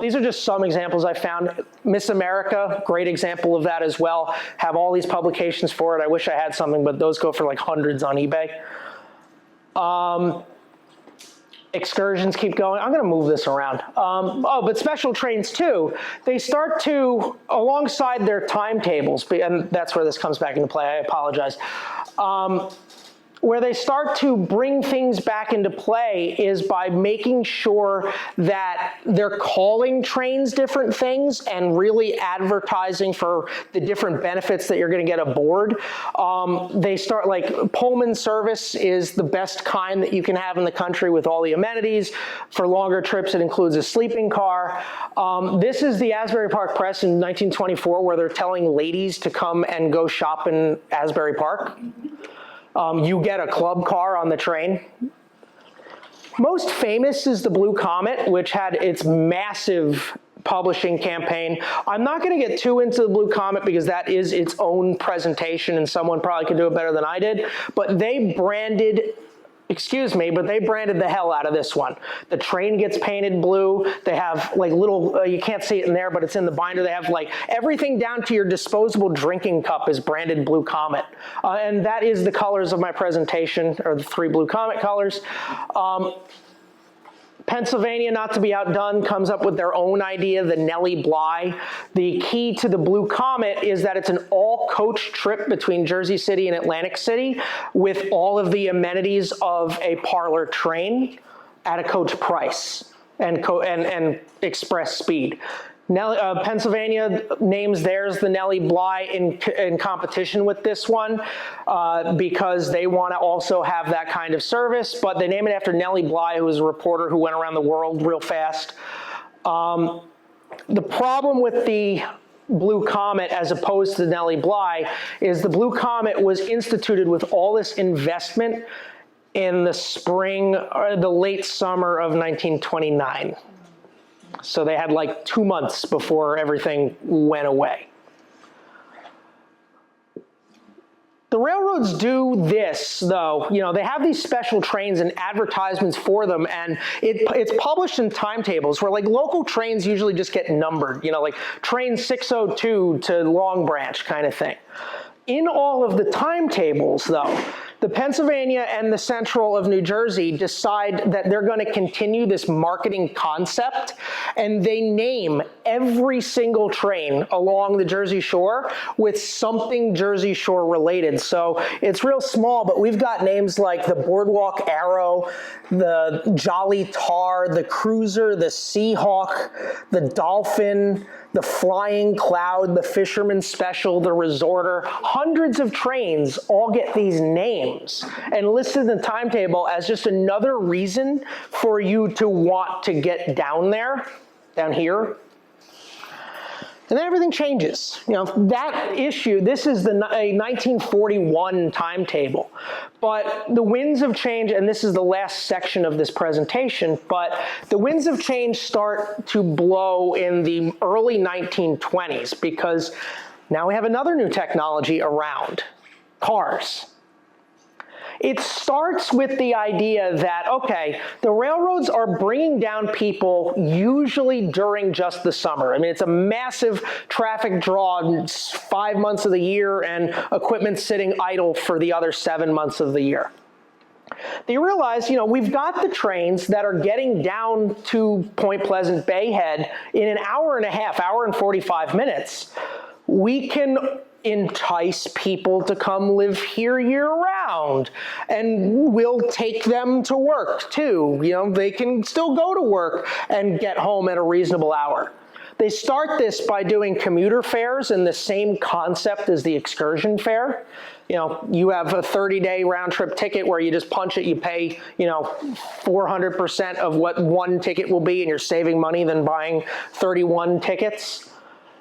These are just some examples I found. Miss America, great example of that as well. Have all these publications for it. I wish I had something, but those go for like hundreds on eBay. Excursions keep going. I'm going to move this around. But special trains too. They start to, alongside their timetables, and that's where this comes back into play. I apologize. Where they start to bring things back into play is by making sure that they're calling trains different things and really advertising for the different benefits that you're going to get aboard. They start, like, Pullman service is the best kind that you can have in the country with all the amenities. For longer trips, it includes a sleeping car. This is the Asbury Park Press in 1924, where they're telling ladies to come and go shop in Asbury Park. You get a club car on the train. Most famous is the Blue Comet, which had its massive publishing campaign. I'm not going to get too into the Blue Comet because that is its own presentation and someone probably could do it better than I did. But they branded the hell out of this one. The train gets painted blue. They have like little, you can't see it in there, but it's in the binder. They have like everything down to your disposable drinking cup is branded Blue Comet. And that is the colors of my presentation, or the 3 Blue Comet colors. Pennsylvania, not to be outdone, comes up with their own idea, the Nellie Bly. The key to the Blue Comet is that it's an all-coach trip between Jersey City and Atlantic City with all of the amenities of a parlor train at a coach price and express speed. Pennsylvania names theirs the Nellie Bly in competition with this one because they want to also have that kind of service, but they name it after Nellie Bly, who was a reporter who went around the world real fast. The problem with the Blue Comet as opposed to Nellie Bly is the Blue Comet was instituted with all this investment in the spring or the late summer of 1929. So they had like 2 months before everything went away. The railroads do this, though. You know, they have these special trains and advertisements for them, and it's published in timetables where, like, local trains usually just get numbered, you know, like train 602 to Long Branch kind of thing. In all of the timetables, though, the Pennsylvania and the Central of New Jersey decide that they're going to continue this marketing concept, and they name every single train along the Jersey Shore with something Jersey Shore related. So it's real small, but we've got names like the Boardwalk Arrow, the Jolly Tar, the Cruiser, the Seahawk, the Dolphin, the Flying Cloud, the Fisherman Special, the Resorter. Hundreds of trains all get these names and listed in the timetable as just another reason for you to want to get down there, down here. And then everything changes. You know, that issue, this is a 1941 timetable. But the winds of change, and this is the last section of this presentation, but the winds of change start to blow in the early 1920s because now we have another new technology around, cars. It starts with the idea that, okay, the railroads are bringing down people usually during just the summer. I mean, it's a massive traffic draw 5 months of the year and equipment sitting idle for the other 7 months of the year. They realize, you know, we've got the trains that are getting down to Point Pleasant Bayhead in an hour and a half, hour and 45 minutes. We can entice people to come live here year-round, and we'll take them to work too. You know, they can still go to work and get home at a reasonable hour. They start this by doing commuter fares in the same concept as the excursion fare. You know, you have a 30-day round-trip ticket where you just punch it, you pay, you know, 400% of what one ticket will be, and you're saving money than buying 31 tickets.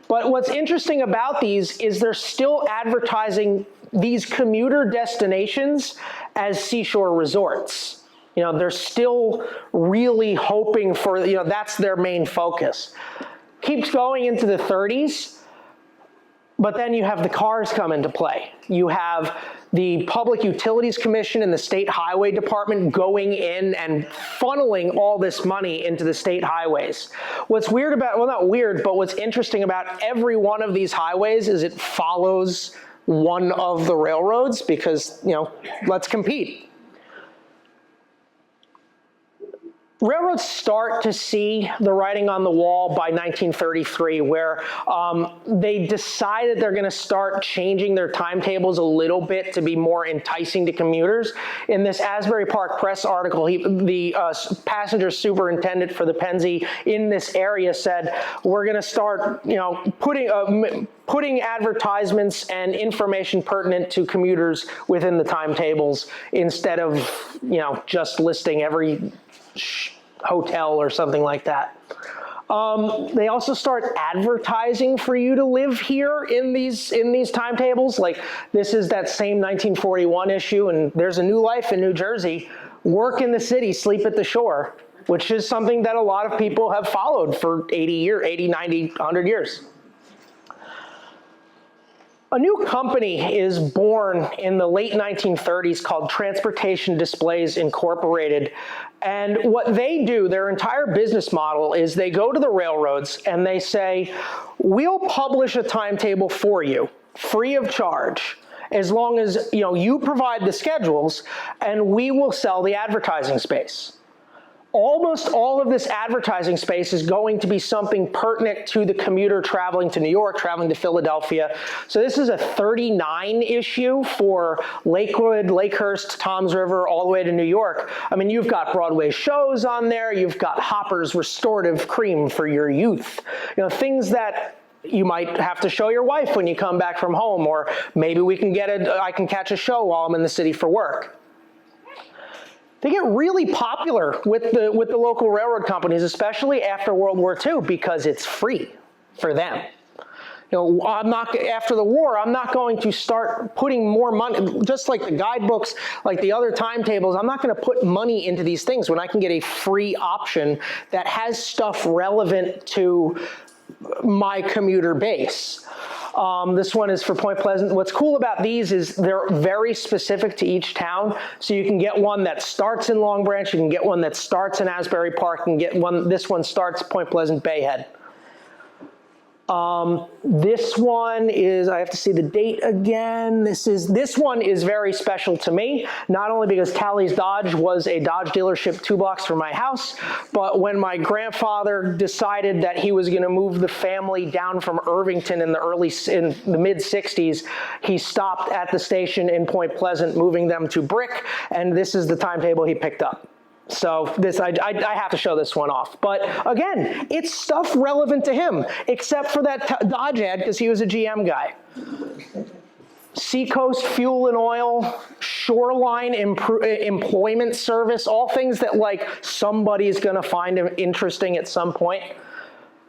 But what's interesting about these is they're still advertising these commuter destinations as seashore resorts. You know, they're still really hoping for, you know, that's their main focus. Keeps going into the 30s, but then you have the cars come into play. You have the Public Utilities Commission and the State Highway Department going in and funneling all this money into the state highways. What's weird about, well, not weird, but what's interesting about every one of these highways is it follows one of the railroads because, you know, let's compete. Railroads start to see the writing on the wall by 1933, where they decided they're going to start changing their timetables a little bit to be more enticing to commuters. In this Asbury Park Press article, the passenger superintendent for the Pennsy in this area said, we're going to start, you know, putting advertisements and information pertinent to commuters within the timetables instead of, you know, just listing every hotel or something like that. They also start advertising for you to live here in these timetables. Like, this is that same 1941 issue, and there's a new life in New Jersey. Work in the city, sleep at the shore, which is something that a lot of people have followed for 80, 90, 100 years. A new company is born in the late 1930s called Transportation Displays Incorporated. And what they do, their entire business model is they go to the railroads and they say, we'll publish a timetable for you, free of charge, as long as, you know, you provide the schedules, and we will sell the advertising space. Almost all of this advertising space is going to be something pertinent to the commuter traveling to New York, traveling to Philadelphia. So this is a 39 issue for Lakewood, Lakehurst, Toms River, all the way to New York. I mean, you've got Broadway shows on there. You've got Hopper's Restorative Cream for your youth. You know, things that you might have to show your wife when you come back from home, or maybe we can I can catch a show while I'm in the city for work. They get really popular with the local railroad companies, especially after World War II, because it's free for them. I'm not, after the war, I'm not going to start putting more money, just like the guidebooks, like the other timetables, I'm not going to put money into these things when I can get a free option that has stuff relevant to my commuter base. This one is for Point Pleasant. What's cool about these is they're very specific to each town. So you can get one that starts in Long Branch, you can get one that starts in Asbury Park, and get one, this one starts Point Pleasant Bayhead. This one is, I have to see the date again. This one is very special to me, not only because Callie's Dodge was a Dodge dealership 2 blocks from my house, but when my grandfather decided that he was going to move the family down from Irvington in the mid 60s, he stopped at the station in Point Pleasant, moving them to Brick, and this is the timetable he picked up. So this, I have to show this one off. But again, it's stuff relevant to him, except for that Dodge ad, because he was a GM guy. Seacoast Fuel and Oil, Shoreline Employment Service, all things that like somebody's gonna find interesting at some point.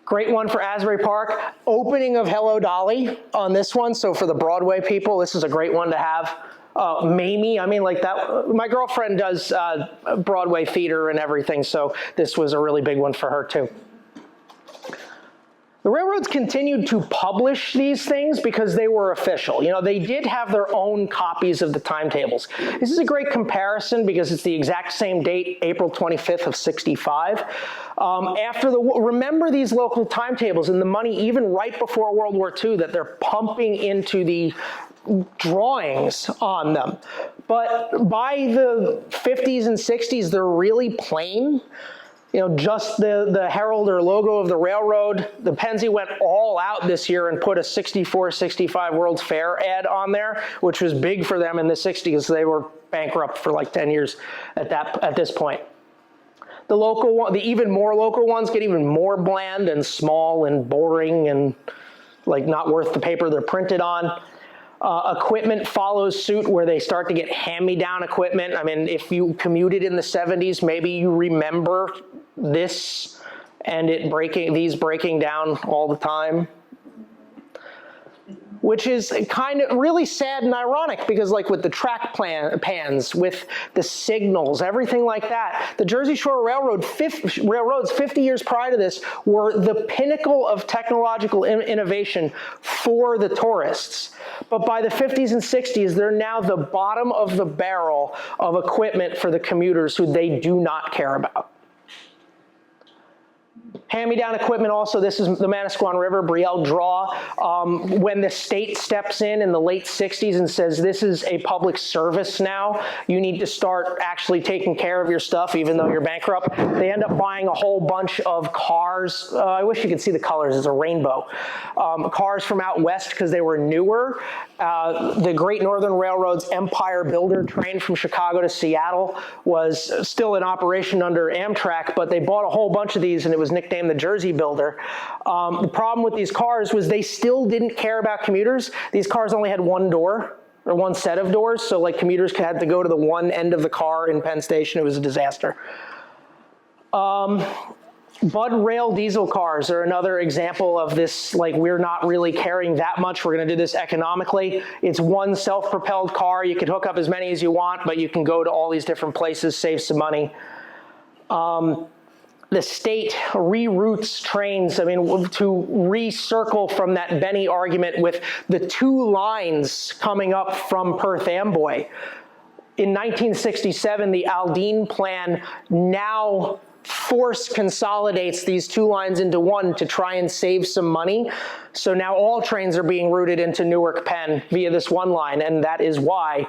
Great one for Asbury Park. Opening of Hello Dolly on this one. So for the Broadway people, this is a great one to have. Mamie, I mean, like that, my girlfriend does Broadway theater and everything, so this was a really big one for her too. The railroads continued to publish these things because they were official. They did have their own copies of the timetables. This is a great comparison because it's the exact same date, April 25th of 65. Remember these local timetables and the money even right before World War II that they're pumping into the drawings on them. But by the 50s and 60s, they're really plain. Just the herald or logo of the railroad. The Pennsy went all out this year and put a 64-65 World's Fair ad on there, which was big for them in the 60s. They were bankrupt for like 10 years at this point. The local one, the even more local ones get even more bland and small and boring and like not worth the paper they're printed on. Equipment follows suit where they start to get hand-me-down equipment. I mean, if you commuted in the 70s, maybe you remember this and these breaking down all the time. Which is kind of really sad and ironic because like with the track pans, with the signals, everything like that, the Jersey Shore railroads 50 years prior to this were the pinnacle of technological innovation for the tourists. But by the 50s and 60s, they're now the bottom of the barrel of equipment for the commuters who they do not care about. Hand-me-down equipment also, this is the Manasquan River, Brielle Draw. When the state steps in the late 60s and says, this is a public service now, you need to start actually taking care of your stuff even though you're bankrupt. They end up buying a whole bunch of cars. I wish you could see the colors, it's a rainbow. Cars from out west because they were newer. The Great Northern Railroad's Empire Builder train from Chicago to Seattle was still in operation under Amtrak, but they bought a whole bunch of these and it was nicknamed the Jersey Builder. The problem with these cars was they still didn't care about commuters. These cars only had one door or one set of doors, so like commuters had to go to the one end of the car in Penn Station. It was a disaster. Bud Rail diesel cars are another example of this, like we're not really caring that much, we're gonna do this economically. It's one self-propelled car, you can hook up as many as you want, but you can go to all these different places, save some money. The state reroutes trains, I mean, to recircle from that Benny argument with the 2 lines coming up from Perth Amboy. In 1967, the Aldine plan now force consolidates these 2 lines into one to try and save some money. So now all trains are being routed into Newark Penn via this 1 line, and that is why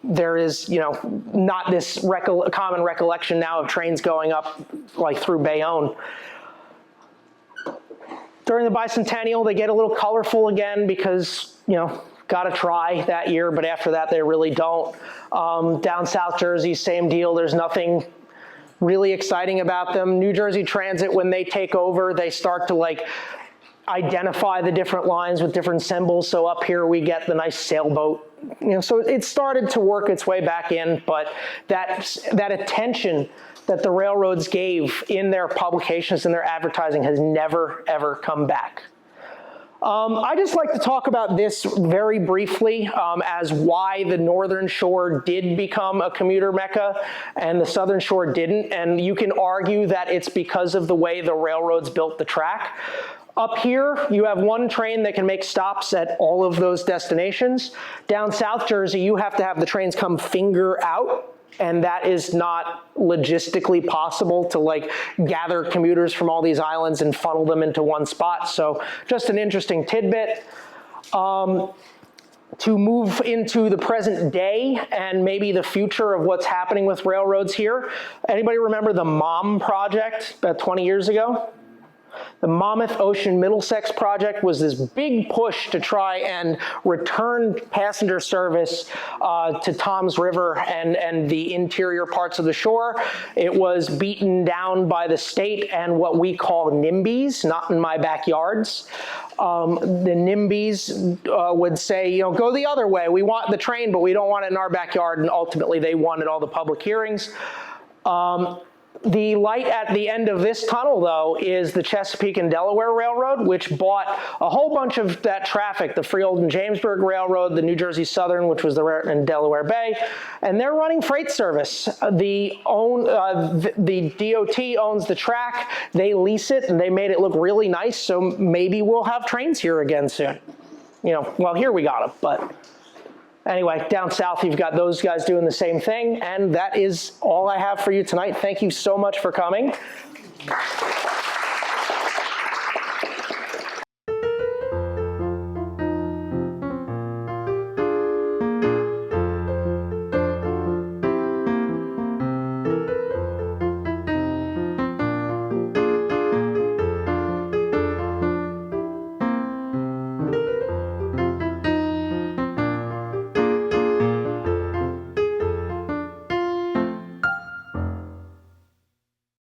there is, not this common recollection now of trains going up like through Bayonne. During the bicentennial, they get a little colorful again because, got to try that year, but after that they really don't. Down South Jersey, same deal. There's nothing really exciting about them. New Jersey Transit, when they take over, they start to like identify the different lines with different symbols. So up here we get the nice sailboat. So it started to work its way back in, but that attention that the railroads gave in their publications and their advertising has never, ever come back. I just like to talk about this very briefly as why the northern shore did become a commuter mecca and the southern shore didn't. And you can argue that it's because of the way the railroads built the track. Up here, you have one train that can make stops at all of those destinations. Down South Jersey, you have to have the trains come finger out, and that is not logistically possible to like gather commuters from all these islands and funnel them into one spot. So just an interesting tidbit. To move into the present day and maybe the future of what's happening with railroads here. Anybody remember the MOM project about 20 years ago? The Monmouth Ocean Middlesex project was this big push to try and return passenger service to Tom's River and the interior parts of the shore. It was beaten down by the state and what we call NIMBYs, not in my backyards. The NIMBYs would say, you know, go the other way. We want the train, but we don't want it in our backyard. And ultimately, they won at all the public hearings. The light at the end of this tunnel, though, is the Chesapeake and Delaware Railroad, which bought a whole bunch of that traffic, the Freehold and Jamesburg Railroad, the New Jersey Southern, which was in Delaware Bay, and they're running freight service. The DOT owns the track, they lease it, and they made it look really nice, so maybe we'll have trains here again soon. You know, well, here we got them, but anyway, down south, you've got those guys doing the same thing, and that is all I have for you tonight. Thank you so much for coming.